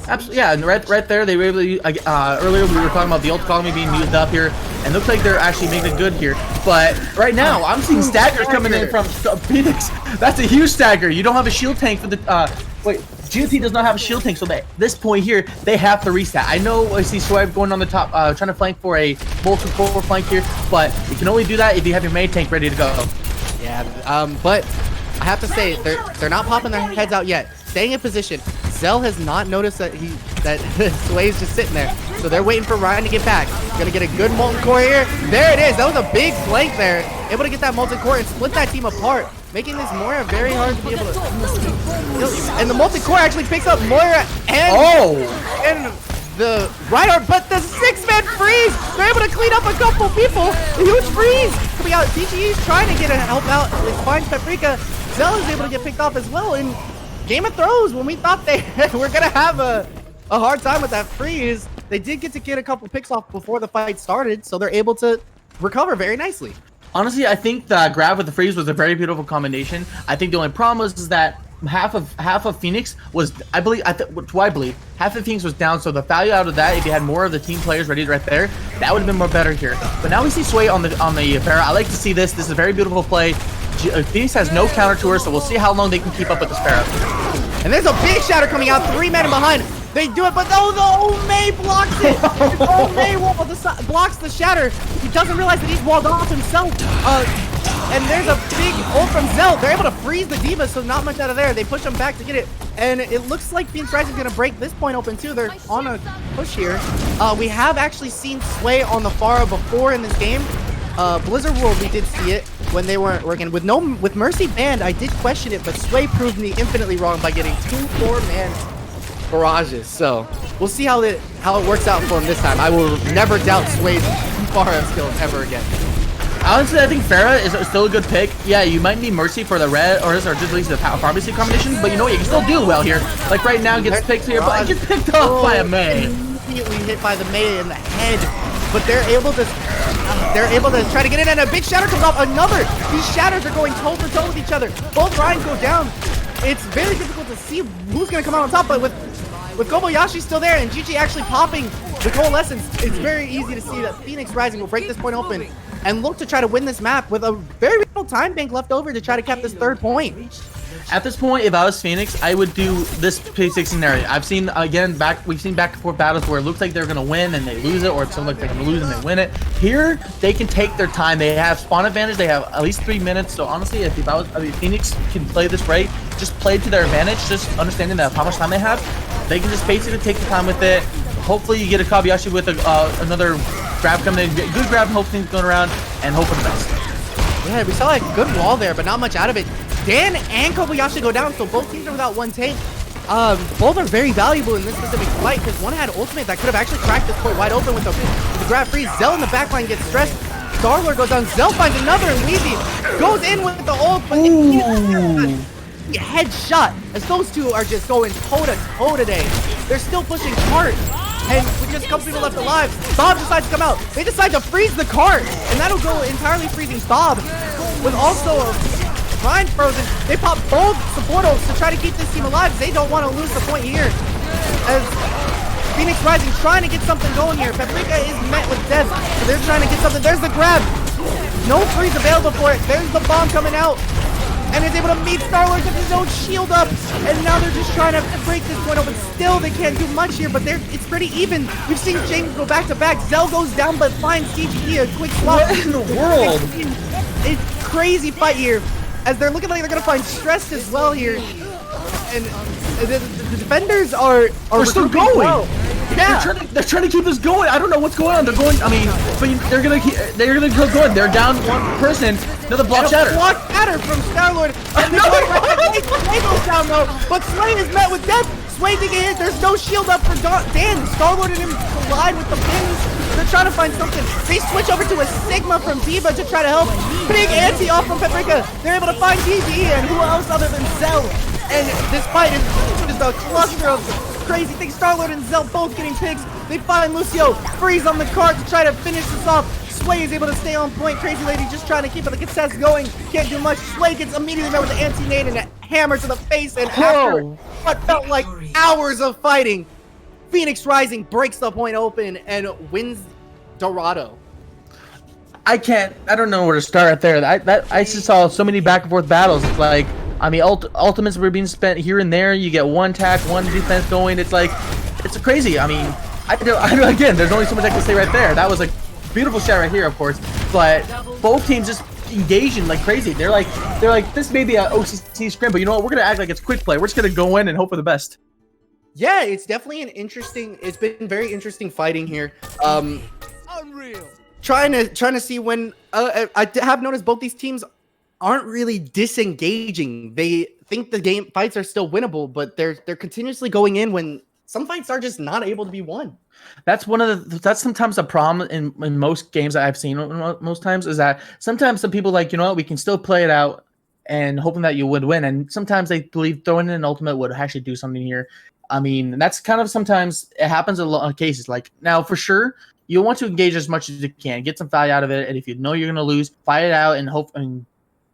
Absolutely, yeah, and right there, they were able to, earlier we were talking about the ult colony being used up here, and looks like they're actually making it good here. But right now, I'm seeing staggers coming in from Phoenix. That's a huge stagger. You don't have a shield tank for the, wait, GOT does not have a shield tank, so at this point here, they have to reset. I know I see Swipe going on the top, trying to flank for a molten core flank here, but you can only do that if you have your main tank ready to go.
Yeah, but I have to say, they're not popping their heads out yet. Staying in position. Zell has not noticed that Sway's just sitting there, so they're waiting for Ryan to get back. Gonna get a good molten core here. There it is. That was a big flank there. Able to get that molten core and split that team apart, making this Moira very hard to be able to. And the molten core actually picks up Moira and the Reinhardt, but the 6-man freeze. They're able to clean up a couple people. The huge freeze coming out. DGE's trying to get a help out. It finds Paprika. Zell is able to get picked off as well. And Game of Thrones, when we thought they were gonna have a hard time with that freeze, they did get a couple picks off before the fight started, so they're able to recover very nicely.
Honestly, I think the grab with the freeze was a very beautiful combination. I think the only problem is that half of Phoenix was, I believe, half of Phoenix was down. So the value out of that, if you had more of the team players ready right there, that would have been more better here. But now we see Sway on the Pharah. I like to see this. This is a very beautiful play. Phoenix has no counter to her, so we'll see how long they can keep up with this Pharah.
And there's a big shatter coming out. 3 men behind. They do it, but no, the Omei blocks it. Omei blocks the shatter. He doesn't realize that he's walled off himself. And there's a big ult from Zell. They're able to freeze the D.Va, so not much out of there. They push him back to get it. And it looks like Phoenix Rising is going to break this point open, too. They're on a push here. We have actually seen Sway on the Pharah before in this game. Blizzard World, we did see it when they weren't working. With Mercy banned, I did question it, but Sway proved me infinitely wrong by getting 2 4-man barrages. So we'll see how it works out for him this time. I will never doubt Sway's Pharah skills ever again.
Honestly, I think Pharah is still a good pick. Yeah, you might need Mercy for the red or just at least the pharmacy combination, but you know what? You can still do well here. Like right now, gets picked here, but it gets picked off by a Mei.
Immediately hit by the Mei in the head, but they're able to try to get in, and a big shatter comes off. Another. These shatters are going toe to toe with each other. Both Ryans go down. It's very difficult to see who's gonna come out on top, but with Kobayashi still there and GG actually popping the Coalescence, it's very easy to see that Phoenix Rising will break this point open and look to try to win this map with a very little time bank left over to try to cap this 3rd point.
At this point, if I was Phoenix, I would do this P6 scenario. I've seen, again, we've seen back and forth battles where it looks like they're going to win and they lose it, or it's something like they're going to lose and they win it. Here, they can take their time. They have spawn advantage. They have at least 3 minutes. So honestly, if Phoenix can play this right, just play to their advantage, just understanding that how much time they have, they can just basically take the time with it. Hopefully, you get a Kobayashi with another grab coming in. Good grab, hope things going around, and hope for the best.
Yeah, we saw a good wall there, but not much out of it. Dan and Kobayashi go down, so both teams are without 1 tank. Both are very valuable in this specific fight because one had ultimate that could have actually cracked this point wide open with the grab freeze. Zell in the backline gets stressed. Starlord goes down. Zell finds another, and Weezy goes in with the ult, but headshot as those two are just going toe to toe today. They're still pushing hard, and with just a couple people left alive, Bob decides to come out. They decide to freeze the cart, and that'll go entirely freezing Bob with also a Ryan frozen. They pop both support ults to try to keep this team alive. They don't want to lose the point here. As Phoenix Rising trying to get something going here. Paprika is met with death, so they're trying to get something. There's the grab. No freeze available for it. There's the bomb coming out. And is able to meet Star-Lord with his own shield up. And now they're just trying to break this point open. Still, they can't do much here, but it's pretty even. We've seen James go back to back. Zell goes down, but finds CGE a quick swap.
What in the world?
It's crazy fight here. As they're looking like they're going to find Stressed as well here. And the defenders are
still going.
Well. Yeah,
they're trying to keep this going. I don't know what's going on. They're going. I mean, but they're gonna keep going. They're down one person. Another block shatter.
Block shatter from Star-Lord. And Slay goes down though, but Slay is met with death. Sway thinking hit. There's no shield up for Dan. Star-Lord and him collide with the pins. They're trying to find something. They switch over to a Sigma from Diva to try to help. Big anti off from Paprika. They're able to find DG and who else other than Zell. And this fight is just a cluster of crazy things. Star-Lord and Zell both getting picks. They find Lucio. Freeze on the cart to try to finish this off. Sway is able to stay on point. Crazy Lady just trying to keep the contest going. Can't do much. Sway gets immediately met with the anti-nade and a hammer to the face. And after what felt like hours of fighting, Phoenix Rising breaks the point open and wins Dorado.
I don't know where to start right there. I just saw so many back and forth battles. It's like, I mean, ultimates were being spent here and there. You get one attack, one defense going. It's like, it's crazy. I mean, again, there's only so much I can say right there. That was a beautiful shot right here, of course. But both teams just engaging like crazy. They're like, this may be an OCC scrim, but you know what? We're gonna act like it's quick play. We're just gonna go in and hope for the best.
Yeah, it's definitely it's been very interesting fighting here.
Unreal.
Trying to see when I have noticed both these teams aren't really disengaging. They think the fights are still winnable, but they're continuously going in when some fights are just not able to be won.
That's sometimes a problem in most games that I've seen most times, is that sometimes some people like, you know what, we can still play it out and hoping that you would win. And sometimes they believe throwing in an ultimate would actually do something here. I mean, that's kind of sometimes it happens in a lot of cases. Like now for sure, you'll want to engage as much as you can, get some value out of it. And if you know you're going to lose, fight it out and hope and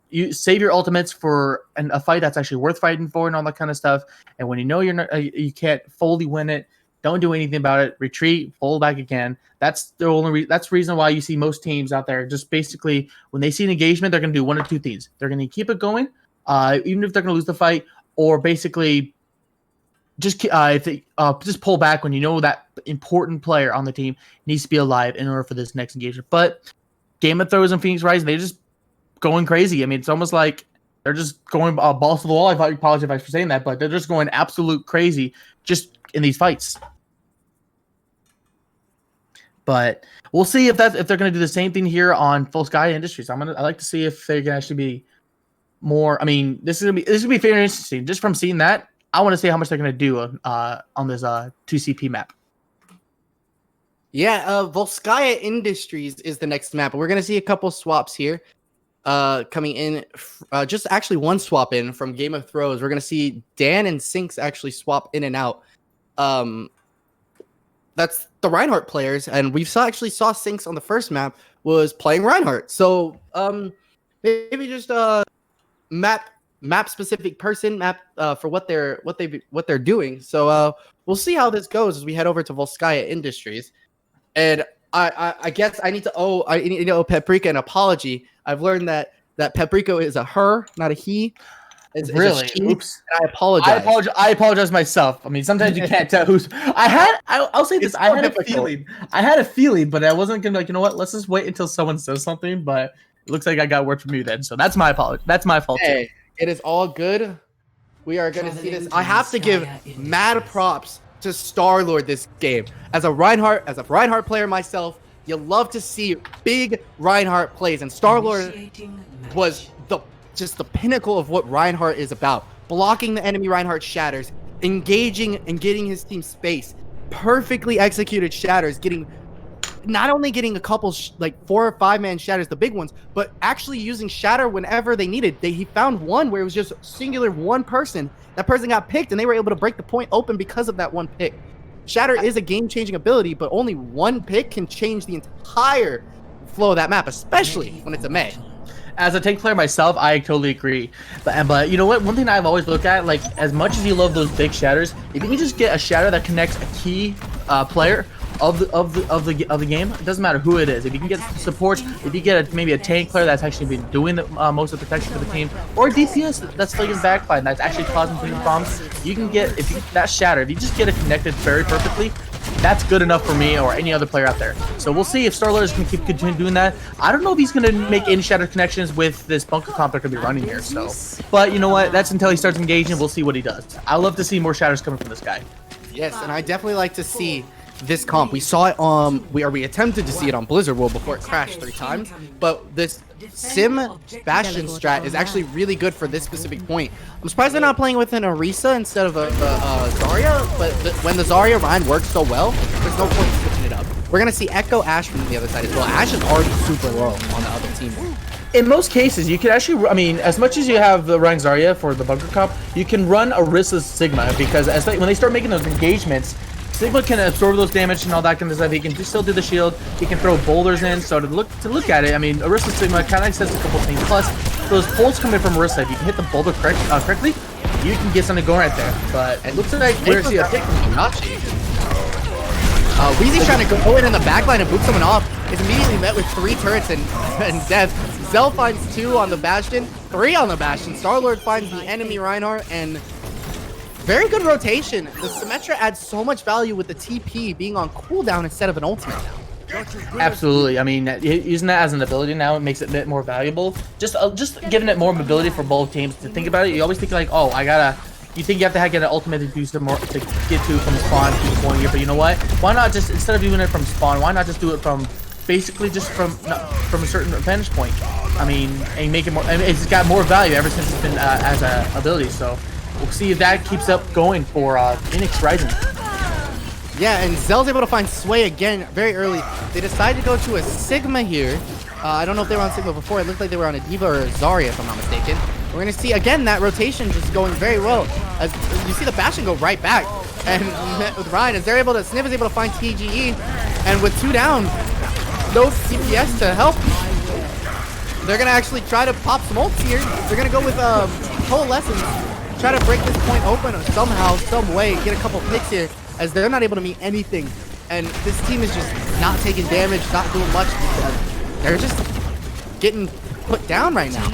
you save your ultimates for a fight that's actually worth fighting for and all that kind of stuff. And when you know you can't fully win it, don't do anything about it. Retreat, fold back again. That's the that's the reason why you see most teams out there just basically when they see an engagement, they're going to do one or two things. They're going to keep it going, even if they're going to lose the fight, or basically just just pull back when you know that important player on the team needs to be alive in order for this next engagement. But Game of Thrones and Phoenix Rising, they just going crazy. I mean, it's almost like they're just going balls to the wall. I apologize for saying that, but they're just going absolute crazy just in these fights. But we'll see if they're going to do the same thing here on Full Sky Industries. I'd like to see if they can actually be more. I mean, this is gonna be very interesting. Just from seeing that, I want to see how much they're going to do on this 2CP map.
Yeah, Volskaya Industries is the next map. We're going to see a couple swaps here coming in. Just actually one swap in from Game of Thrones. We're going to see Dan and Sinks actually swap in and out. That's the Reinhardt players. And we actually saw Sinks on the first map was playing Reinhardt. So maybe just map specific person for what they're doing. So we'll see how this goes as we head over to Volskaya Industries. And I guess I need to owe Paprika an apology. I've learned that Paprika is a her, not a he. It's
really?
A she,
Oops.
and I apologize.
I apologize myself. I mean, sometimes you can't tell who's. I'll say this. I had a feeling, but I wasn't gonna be like, you know what? Let's just wait until someone says something. But it looks like I got word from you then, so that's my apology. That's my fault.
Hey, it is all good. We are gonna see this. I have to give mad props to Star-Lord this game. As a Reinhardt player myself, you love to see big Reinhardt plays, and Star-Lord was just the pinnacle of what Reinhardt is about. Blocking the enemy Reinhardt shatters, engaging and getting his team space. Perfectly executed shatters, not only getting a couple 4 or 5 man shatters, the big ones, but actually using shatter whenever they needed. He found one where it was just singular one person. That person got picked and they were able to break the point open because of that one pick. Shatter is a game-changing ability, but only one pick can change the entire flow of that map, especially when it's a Mei.
as a tank player myself, I totally agree. But you know what? One thing I've always looked at, like as much as you love those big shatters, if you can just get a shatter that connects a key player of the game, it doesn't matter who it is. If you can get supports, if you get maybe a tank player that's actually been doing the most of the protection for the team, or a DPS that's like his backline that's actually causing team bombs, you can get that shatter. If you just get it connected very perfectly, that's good enough for me or any other player out there. So we'll see if Star-Lord is going to continue doing that. I don't know if he's going to make any shatter connections with this bunker comp they're going to be running here. So, but you know what? That's until he starts engaging. We'll see what he does. I love to see more shatters coming from this guy.
Yes, and I definitely like to see this comp. We saw it on, we attempted to see it on Blizzard World before it crashed 3 times, but this Sim Bastion strat is actually really good for this specific point. I'm surprised they're not playing with an Orisa instead of a Zarya, but when the Zarya Rein works so well, there's no point in switching it up. We're going to see Echo Ashe from the other side as well. Ashe is already super low on the other team.
In most cases, you can actually, I mean, as much as you have the Rein Zarya for the bunker comp, you can run Orisa's Sigma, because when they start making those engagements, Sigma can absorb those damage and all that kind of stuff. He can still do the shield. He can throw boulders in. So to look at it, I mean, Orisa Sigma kind of says a couple things. Plus, those bolts coming from Orisa, if you can hit the boulder correctly, you can get something going right there. But it looks like we're seeing a pick from Nachi.
Weezy's trying to go in the backline and boot someone off. Is immediately met with 3 turrets and death. Zell finds 2 on the Bastion, 3 on the Bastion. Star-Lord finds the enemy Reinhardt, and very good rotation. The Symmetra adds so much value with the TP being on cooldown instead of an ultimate now.
Absolutely. I mean, using that as an ability now, it makes it a bit more valuable. Just giving it more mobility for both teams to think about it. You always think like, oh, you think you have to get an ultimate to do some more to get to from spawn to the point here. But you know what? Why not just, instead of doing it from spawn, why not just do it from basically just from a certain vantage point? I mean, and make it more. I mean, it's got more value ever since it's been as a ability. So we'll see if that keeps up going for Phoenix Rising.
Yeah, and Zell's able to find Sway again very early. They decided to go to a Sigma here. I don't know if they were on Sigma before. It looked like they were on a Diva or a Zarya, if I'm not mistaken. We're going to see, again, that rotation just going very well. As you see the Bastion go right back. And with Ryan, as they're able to, Sniv is able to find TGE. And with 2 down, no CPS to help. They're going to actually try to pop some ults here. They're going to go with Coalescence. Try to break this point open somehow, some way. Get a couple picks here, as they're not able to meet anything. And this team is just not taking damage, not doing much. They're just getting put down right now.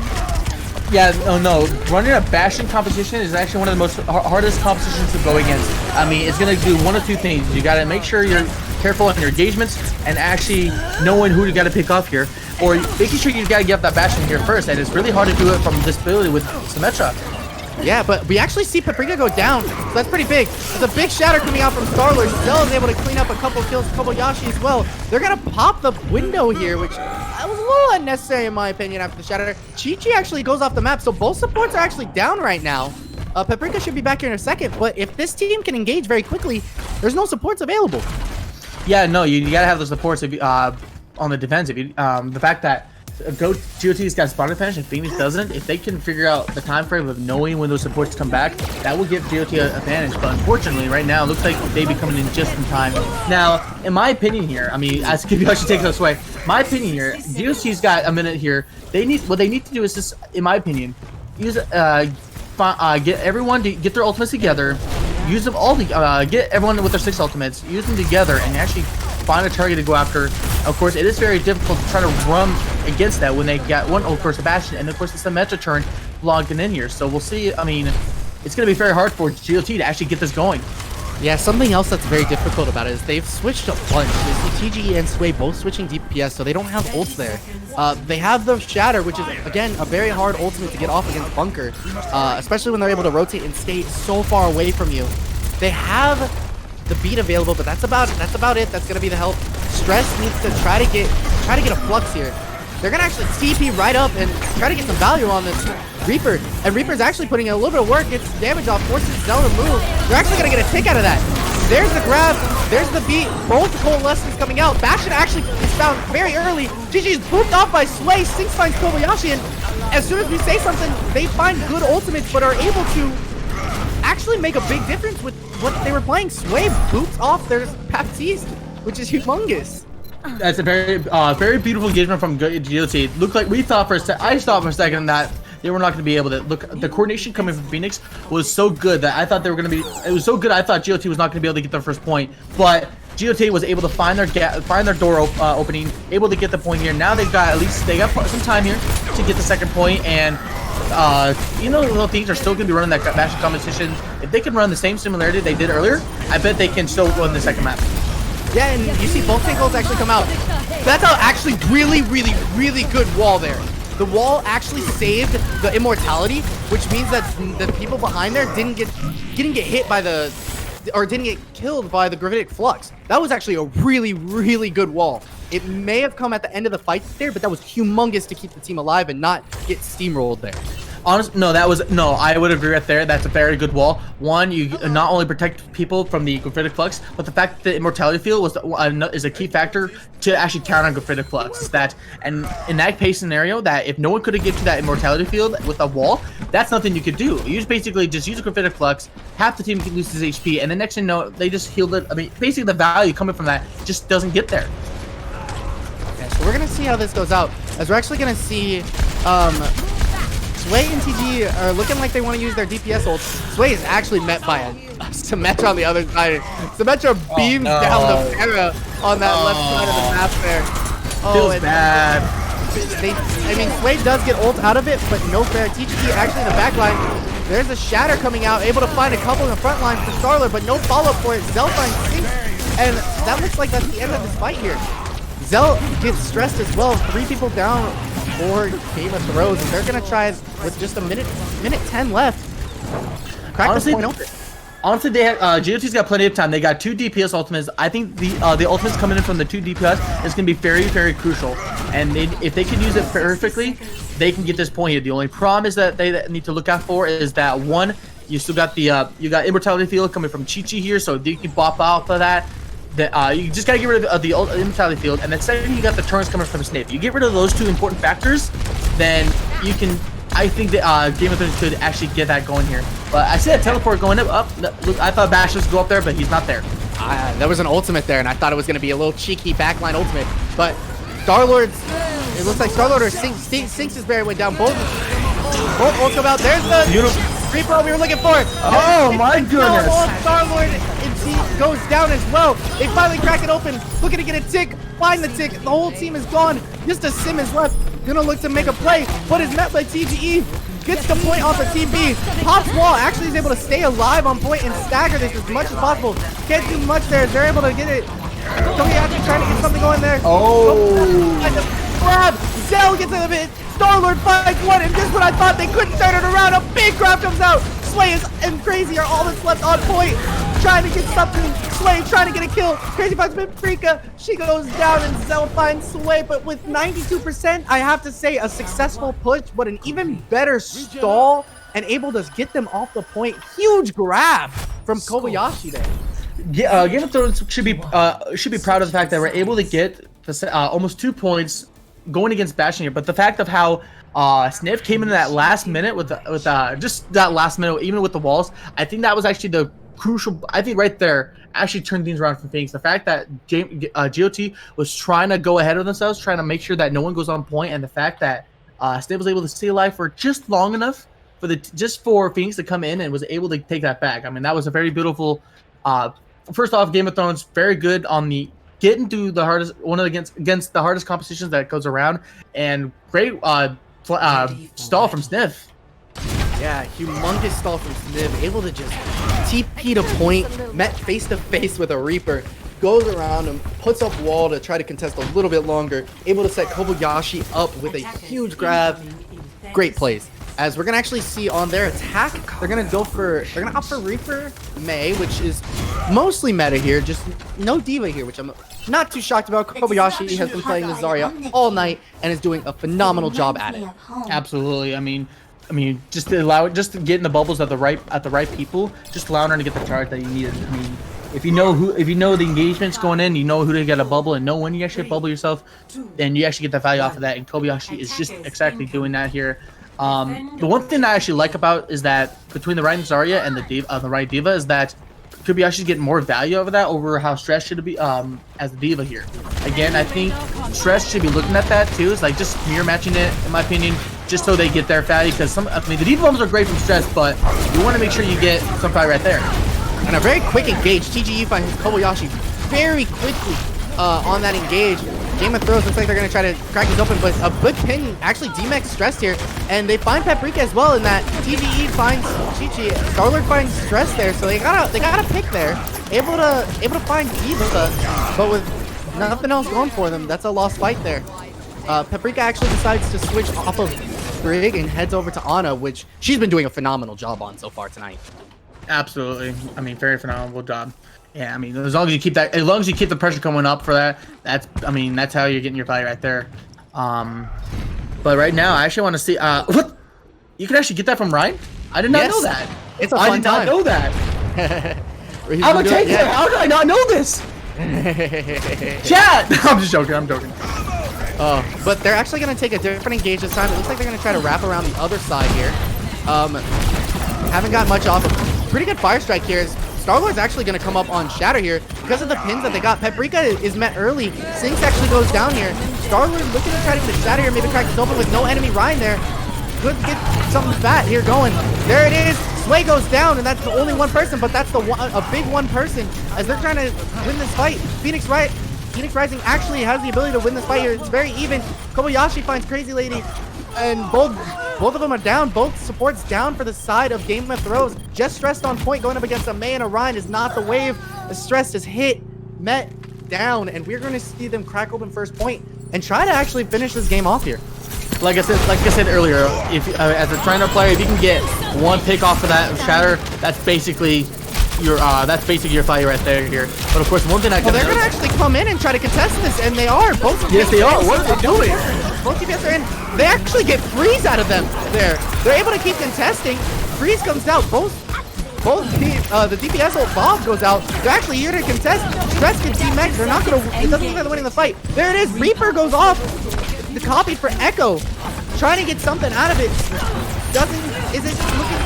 Yeah, no. Running a Bastion competition is actually one of the most hardest competitions to go against. I mean, it's going to do one of 2 things. You got to make sure you're careful on your engagements and actually knowing who you got to pick off here, or making sure you got to get up that Bastion here first. And it's really hard to do it from this ability with Symmetra.
Yeah, but we actually see Paprika go down, so that's pretty big. There's a big shatter coming out from Star-Lord. Zell is able to clean up a couple kills, Kobayashi as well. They're going to pop the window here, which was a little unnecessary in my opinion after the shatter. Chi-Chi actually goes off the map, so both supports are actually down right now. Paprika should be back here in a second, but if this team can engage very quickly, there's no supports available.
Yeah, no, you got to have the supports if you, on the defensive. The fact that GOT's got spawn advantage and Phoenix doesn't, if they can figure out the time frame of knowing when those supports come back, that will give GOT an advantage. But unfortunately, right now, it looks like they be coming in just in time. Now, in my opinion here, I mean, as Kibiyoshi takes us away, my opinion here, GOT's got a minute here. What they need to do is just, in my opinion, use get everyone to get their ultimates together, use them all to get everyone with their 6 ultimates, use them together, and actually find a target to go after. Of course, it is very difficult to try to run against that when they got one, of course, a Bastion, and of course, it's a Symmetra turn logged in here. So we'll see. I mean, it's going to be very hard for GOT to actually get this going.
Yeah, something else that's very difficult about it is they've switched a bunch. You see TGE and Sway both switching DPS, so they don't have ults there. They have the Shatter, which is, again, a very hard ultimate to get off against Bunker, especially when they're able to rotate and stay so far away from you. They have the beat available, but that's about it. That's gonna be the help. Stress needs to try to get a flux here. They're gonna actually TP right up and try to get some value on this Reaper, and Reaper's actually putting in a little bit of work, gets damage off, forces Zell to move. They're actually gonna get a tick out of that. There's the grab, there's the beat, both Coalescence coming out. Bastion actually is found very early. GG's booped off by Sway, Sinks finds Kobayashi, and as soon as we say something, they find good ultimates, but are able to actually make a big difference with what they were playing. Sway boots off their Baptiste, which is humongous.
That's a very beautiful engagement from GOT. Looked like I thought for a second that they were not going to be able to look. The coordination coming from Phoenix was so good that I thought they were going to be. It was so good I thought GOT was not going to be able to get their first point, but GOT was able to find their door opening, able to get the point here. Now they got some time here to get the second point, and you know, little things are still going to be running that Bastion competition. If they can run the same similarity they did earlier, I bet they can still win the second map.
Yeah, and you see both takeaways actually come out. That's a actually really good wall there. The wall actually saved the immortality, which means that the people behind there didn't get hit by didn't get killed by the gravitic flux. That was actually a really good wall. It may have come at the end of the fight there, but that was humongous to keep the team alive and not get steamrolled there.
Honestly, no, I would agree with there. That's a very good wall. One, you not only protect people from the gravitic flux, but the fact that the immortality field is a key factor to actually counter gravitic flux. Is that, and in that pace scenario, that if no one could get to that immortality field with a wall, that's nothing you could do. You basically just use a gravitic flux, half the team can lose his HP, and the next thing you know, they just healed it. I mean, basically the value coming from that just doesn't get there.
Okay, so we're gonna see how this goes out, as we're actually gonna see Sway and TG are looking like they want to use their DPS ult. Sway is actually met by a Symmetra on the other side. Symmetra beams down the Pharah on that left side of the map there.
Feels bad.
I mean, Sway does get ult out of it, but no fair. TG actually in the back line. There's a Shatter coming out, able to find a couple in the front line for Starler, but no follow-up for it. Zell finds Sync, and that looks like that's the end of this fight here. Zell gets stressed as well. 3 people down for Game of Thrones, and they're gonna try with just a minute 10 left. Crack this point open.
Honestly, they have GOT's got plenty of time. They got 2 DPS ultimates. I think the ultimates coming in from the 2 DPS is gonna be very crucial. And if they can use it perfectly, they can get this point here. The only problem is that they need to look out for is that one, you still got the you got immortality field coming from Chi Chi here, so you can bop out of that. You just gotta get rid of the immortality field, and then second you got the turns coming from Snape. You get rid of those 2 important factors, then you can. I think that Game of Thrones could actually get that going here. But I see that teleport going up. Look, I thought Bash was go up there, but he's not there.
There was an ultimate there, and I thought it was gonna be a little cheeky backline ultimate, but Starlord's. It looks like Starlord or Sinks' Barry went down. Both ults come out. There's the Reaper we were looking for.
Oh my goodness!
Starlord goes down as well. They finally crack it open, looking to get a tick, find the tick. The whole team is gone. Just a Sim is left. Gonna look to make a play, but is met by TGE. Gets the point off of Team B. Pops wall, actually is able to stay alive on point and stagger this as much as possible. Can't do much there. They're able to get it. Tomoyachi trying to get something going there.
Oh!
Grab! Zell gets a bit. Starlord finds one, and just when I thought they couldn't turn it around, a big grab comes out. Sway and Crazy are all that's left on point, trying to get something. Sway trying to get a kill. Crazy finds Paprika. She goes down, and Zell finds Sway, but with 92%, I have to say a successful push, but an even better stall, and able to get them off the point. Huge grab from Kobayashi there.
Yeah, Game of Thrones should be proud of the fact that we're able to get almost 2 points going against Bastion here, but the fact of how Sniff came in that last minute with just that last minute, even with the walls, I think that was actually the crucial. I think right there actually turned things around for Phoenix. The fact that GOT was trying to go ahead of themselves, trying to make sure that no one goes on point, and the fact that Sniff was able to stay alive for just long enough for Phoenix to come in and was able to take that back. I mean, that was a very beautiful. First off, Game of Thrones very good on the getting to the hardest against the hardest competitions that goes around, and great stall from Sniff.
Yeah, humongous stall from Sniff, able to just TP to point, met face to face with a Reaper, goes around him, puts up wall to try to contest a little bit longer, able to set Kobayashi up with a huge grab. Great plays. As we're gonna actually see on their attack, they're gonna opt for Reaper Mei, which is mostly meta here, just no D.Va here, which I'm not too shocked about. Kobayashi has been playing the Zarya all night and is doing a phenomenal job at it.
Absolutely. I mean, just to get in the bubbles at the right people, just allowing her to get the charge that you needed. I mean, if you know the engagement's going in, you know who to get a bubble, and know when you actually bubble yourself, then you actually get the value off of that. And Kobayashi is just exactly doing that here. The one thing I actually like about is that between the right Zarya and the right D.Va is that Kobayashi's getting more value over that over how Stress should be as a diva here. Again, I think Stress should be looking at that too. It's like just mirror matching it, in my opinion, just so they get their value. Because the diva bombs are great from Stress, but you want to make sure you get some value right there.
And a very quick engage. TGE finds Kobayashi very quickly on that engage. Game of Thrones looks like they're going to try to crack this open, but a good pin. Actually, D-Max stressed here, and they find Paprika as well in that TGE finds Chi-Chi. Star-Lord finds Stress there, so they got a pick there. Able to find Diva, but with nothing else going for them, that's a lost fight there. Paprika actually decides to switch off of Brig and heads over to Ana, which she's been doing a phenomenal job on so far tonight.
Absolutely. I mean, very phenomenal job. Yeah, I mean, as long as you keep the pressure coming up for that, that's how you're getting your value right there. But right now, I actually want to see what you can actually get that from Ryan. I did not know that.
It's a fun time.
I did not know that. I'm a taker. Yeah. How did I not know this? Chat. I'm just joking. I'm joking.
But they're actually going to take a different engage this time. It looks like they're going to try to wrap around the other side here. Haven't got much off. Pretty good fire strike here. Star-Lord's actually going to come up on Shatter here because of the pins that they got. Paprika is met early. Sinks actually goes down here. Star-Lord looking to try to get a Shatter here. Maybe crack this open with no enemy Ryan there. Could get something fat here going. There it is. Sway goes down, and that's the only one person, but that's a big one person as they're trying to win this fight. Phoenix Rising actually has the ability to win this fight here. It's very even. Kobayashi finds Crazy Lady, and both of them are down. Both supports down for the side of Game of Thrones. Just Stressed on point going up against a May and a Ryan is not the wave. The Stress is hit, met, down, and we're going to see them crack open first point and try to actually finish this game off here.
Like I said earlier, if as a trainer player, if you can get one pick off of that Shatter, that's basically your value right there here. But of course, one thing I can
they're gonna actually come in and try to contest this, and they are.
Yes, they are. What are they doing?
Both DPS are in. They actually get freeze out of them there. They're able to keep contesting. Freeze comes out. The DPS ult Bob goes out. They're actually here to contest. Stress gets D-Max. They're not gonna. It doesn't look like they're winning the fight. There it is. Reaper goes off. The copy for Echo, trying to get something out of it. Isn't looking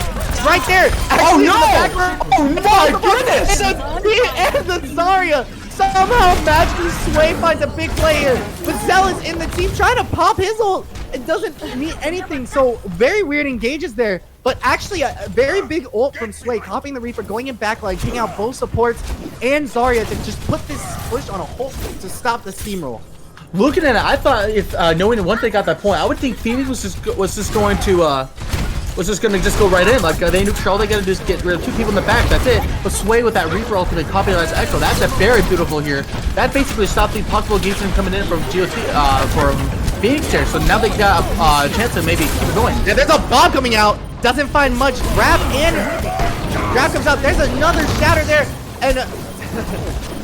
right there. Actually,
oh my goodness!
And the Zarya somehow magically Sway finds a big play here. But Zell is in the team trying to pop his ult. It doesn't mean anything. So very weird engages there. But actually a very big ult from Sway, copying the Reaper, going in backline, taking out both supports and Zarya to just put this push on a hold to stop the steamroll.
Looking at it, I thought if knowing once they got that point, I would think Phoenix was just going to go right in. Like they knew all they got to do is get rid of two people in the back. That's it. But Sway with that Reaper ultimate copy as Echo. That's a very beautiful here. That basically stopped the possible engagement coming in from GOT from Phoenix here. So now they got a chance to maybe keep it going.
Yeah, there's a bomb coming out. Doesn't find much. Grab comes out. There's another Shatter there, and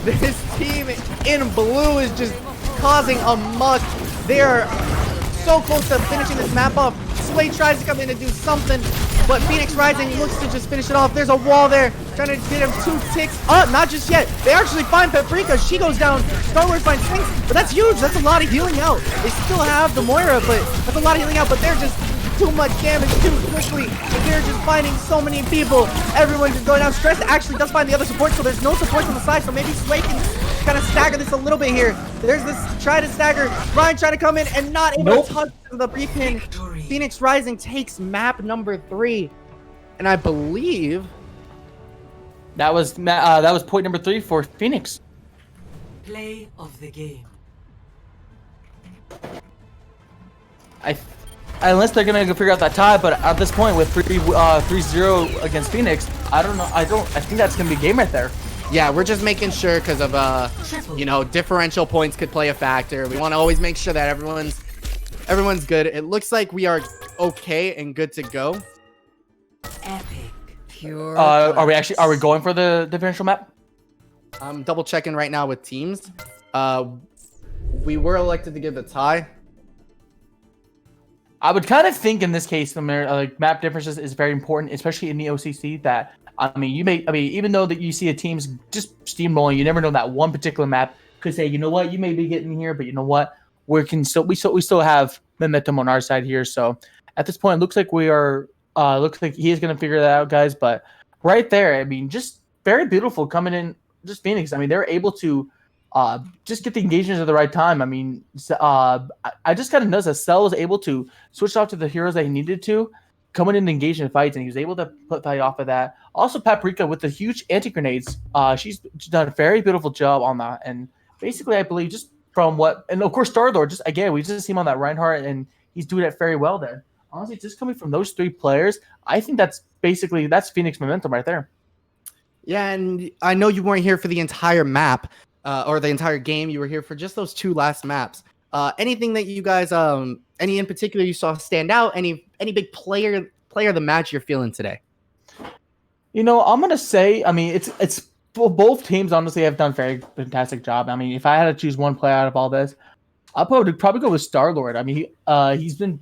this team in blue is just causing a muck. They are so close to finishing this map off. Sway tries to come in and do something, but Phoenix Rising looks to just finish it off. There's a wall there, trying to get him 2 ticks. Not just yet. They actually find Paprika. She goes down. Star-Lord finds Sphinx, but that's huge. That's a lot of healing out. They still have the Moira, but that's a lot of healing out, but they're just too much damage too quickly. They're just finding so many people. Everyone's just going down. Stress actually does find the other support, so there's no support on the side, so maybe Sway can kind of stagger this a little bit here. There's this try to stagger. Ryan trying to come in and not able to touch the repin. Phoenix Rising takes map number 3. And I believe
that was point number 3 for Phoenix.
Play of the game.
Unless they're gonna figure out that tie, but at this point with 3-0 against Phoenix, I don't know. I think that's gonna be a game right there.
Yeah, we're just making sure because of differential points could play a factor. We want to always make sure that everyone's good. It looks like we are okay and good to go.
Epic. Pure.
Are we going for the differential map?
I'm double checking right now with teams. We were elected to give the tie.
I would kind of think in this case, like map differences is very important, especially in the OCC. That even though that you see a team's just steamrolling, you never know that one particular map could say, you know what, you may be getting here, but you know what, we still have momentum on our side here. So at this point, it looks like looks like he is going to figure that out, guys. But right there, I mean, just very beautiful coming in. Just Phoenix. I mean, they're able to just get the engagements at the right time. I mean, I just kind of noticed that Cell was able to switch off to the heroes that he needed to, coming in and engage in fights, and he was able to put value off of that. Also, Paprika with the huge anti-grenades. She's done a very beautiful job on that. And basically, I believe just from what, and of course, Star-Lord, just again, we just see him on that Reinhardt, and he's doing it very well there. Honestly, just coming from those 3 players, I think that's Phoenix momentum right there.
Yeah, and I know you weren't here for the entire map or the entire game. You were here for just those 2 last maps. Anything that you guys, any in particular you saw stand out? Any big player of the match you're feeling today?
I'm gonna say, I mean, it's both teams honestly have done a very fantastic job. I mean, if I had to choose one player out of all this, I'd probably go with Star-Lord. I mean, he's been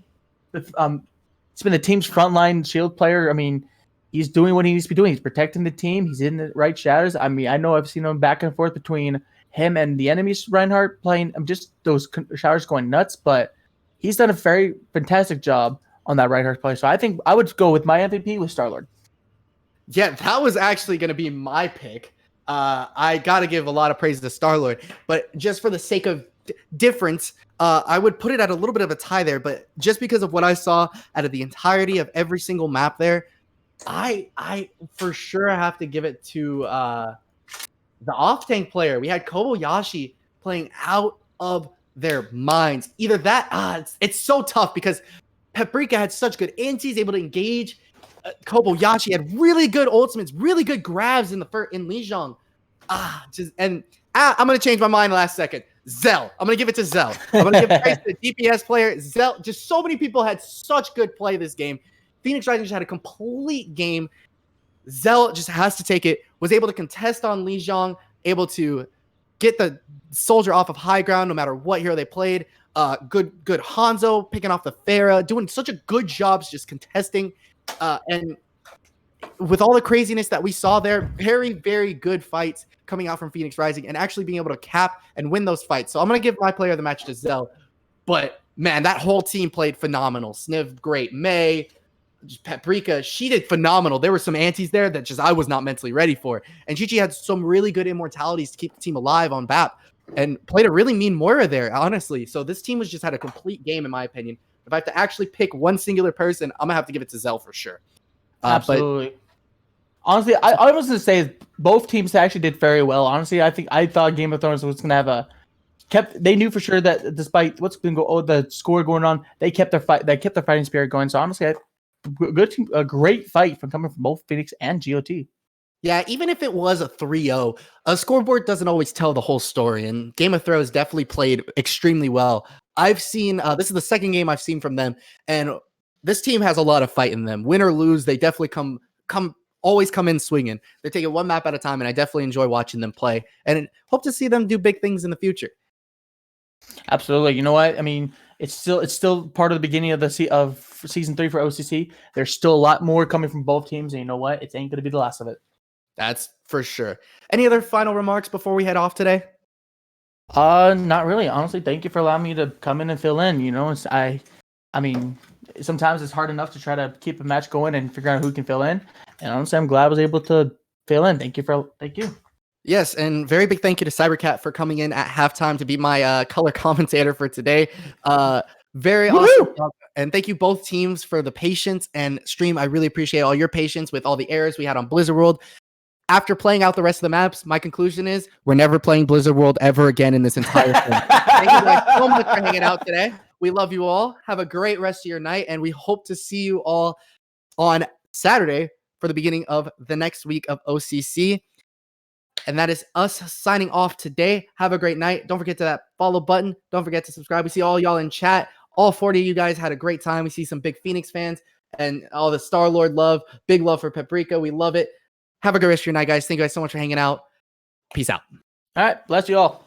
it's been the team's frontline shield player. I mean, he's doing what he needs to be doing. He's protecting the team. He's in the right shadows. I mean, I know I've seen him back and forth between him and the enemy's Reinhardt playing just those showers going nuts, but he's done a very fantastic job on that Reinhardt play. So I think I would go with my MVP with Star-Lord.
Yeah, that was actually going to be my pick. I got to give a lot of praise to Star-Lord, but just for the sake of difference, I would put it at a little bit of a tie there, but just because of what I saw out of the entirety of every single map there, I for sure have to give it to the off-tank player. We had Kobayashi playing out of their minds. Either that, it's so tough because Paprika had such good antis, able to engage. Kobayashi had really good ultimates, really good grabs in Lijiang. I'm gonna change my mind last second. Zell. I'm gonna give it to Zell. I'm gonna give praise to the DPS player. Zell. Just so many people had such good play this game. Phoenix Rising just had a complete game. Zell just has to take it. Was able to contest on Lijiang, able to get the soldier off of high ground no matter what hero they played. Good Hanzo picking off the Pharah, doing such a good job just contesting. And with all the craziness that we saw there, very, very good fights coming out from Phoenix Rising and actually being able to cap and win those fights. So I'm going to give my player of the match to Zell. But, man, that whole team played phenomenal. Sniv, great. May, Paprika, she did phenomenal. There were some antis there that just I was not mentally ready for. And Chi-Chi had some really good immortalities to keep the team alive on BAP and played a really mean Moira there, honestly. So this team just had a complete game, in my opinion. If I have to actually pick one singular person, I'm going to have to give it to Zell for sure.
Absolutely. Honestly, I was going to say both teams actually did very well. Honestly, I thought Game of Thrones was going to have they knew for sure that despite what's been the score going on, they kept their fighting spirit going. So honestly, a great fight coming from both Phoenix and GOT.
Yeah, even if it was a 3-0, a scoreboard doesn't always tell the whole story, and Game of Thrones definitely played extremely well. I've seen, this is the second game I've seen from them, and this team has a lot of fight in them. Win or lose, they definitely always come in swinging. They take it one map at a time, and I definitely enjoy watching them play, and hope to see them do big things in the future.
Absolutely. You know what? I mean, it's still part of the beginning of season 3 for OCC. There's still a lot more coming from both teams, and you know what? It ain't going to be the last of it.
That's for sure. Any other final remarks before we head off today?
Not really. Honestly, thank you for allowing me to come in and fill in. You know, I mean, sometimes it's hard enough to try to keep a match going and figure out who can fill in. And honestly, I'm glad I was able to fill in. Thank you.
Yes, and very big thank you to Cybercat for coming in at halftime to be my color commentator for today. Very awesome job. And thank you both teams for the patience and stream. I really appreciate all your patience with all the errors we had on Blizzard World. After playing out the rest of the maps, my conclusion is we're never playing Blizzard World ever again in this entire thing. Thank you guys so much for hanging out today. We love you all. Have a great rest of your night, and we hope to see you all on Saturday for the beginning of the next week of OCC. And that is us signing off today. Have a great night. Don't forget to that follow button. Don't forget to subscribe. We see all y'all in chat. All 40 of you guys had a great time. We see some big Phoenix fans and all the Star-Lord love. Big love for Paprika. We love it. Have a good rest of your night, guys. Thank you guys so much for hanging out. Peace out.
All right. Bless you all.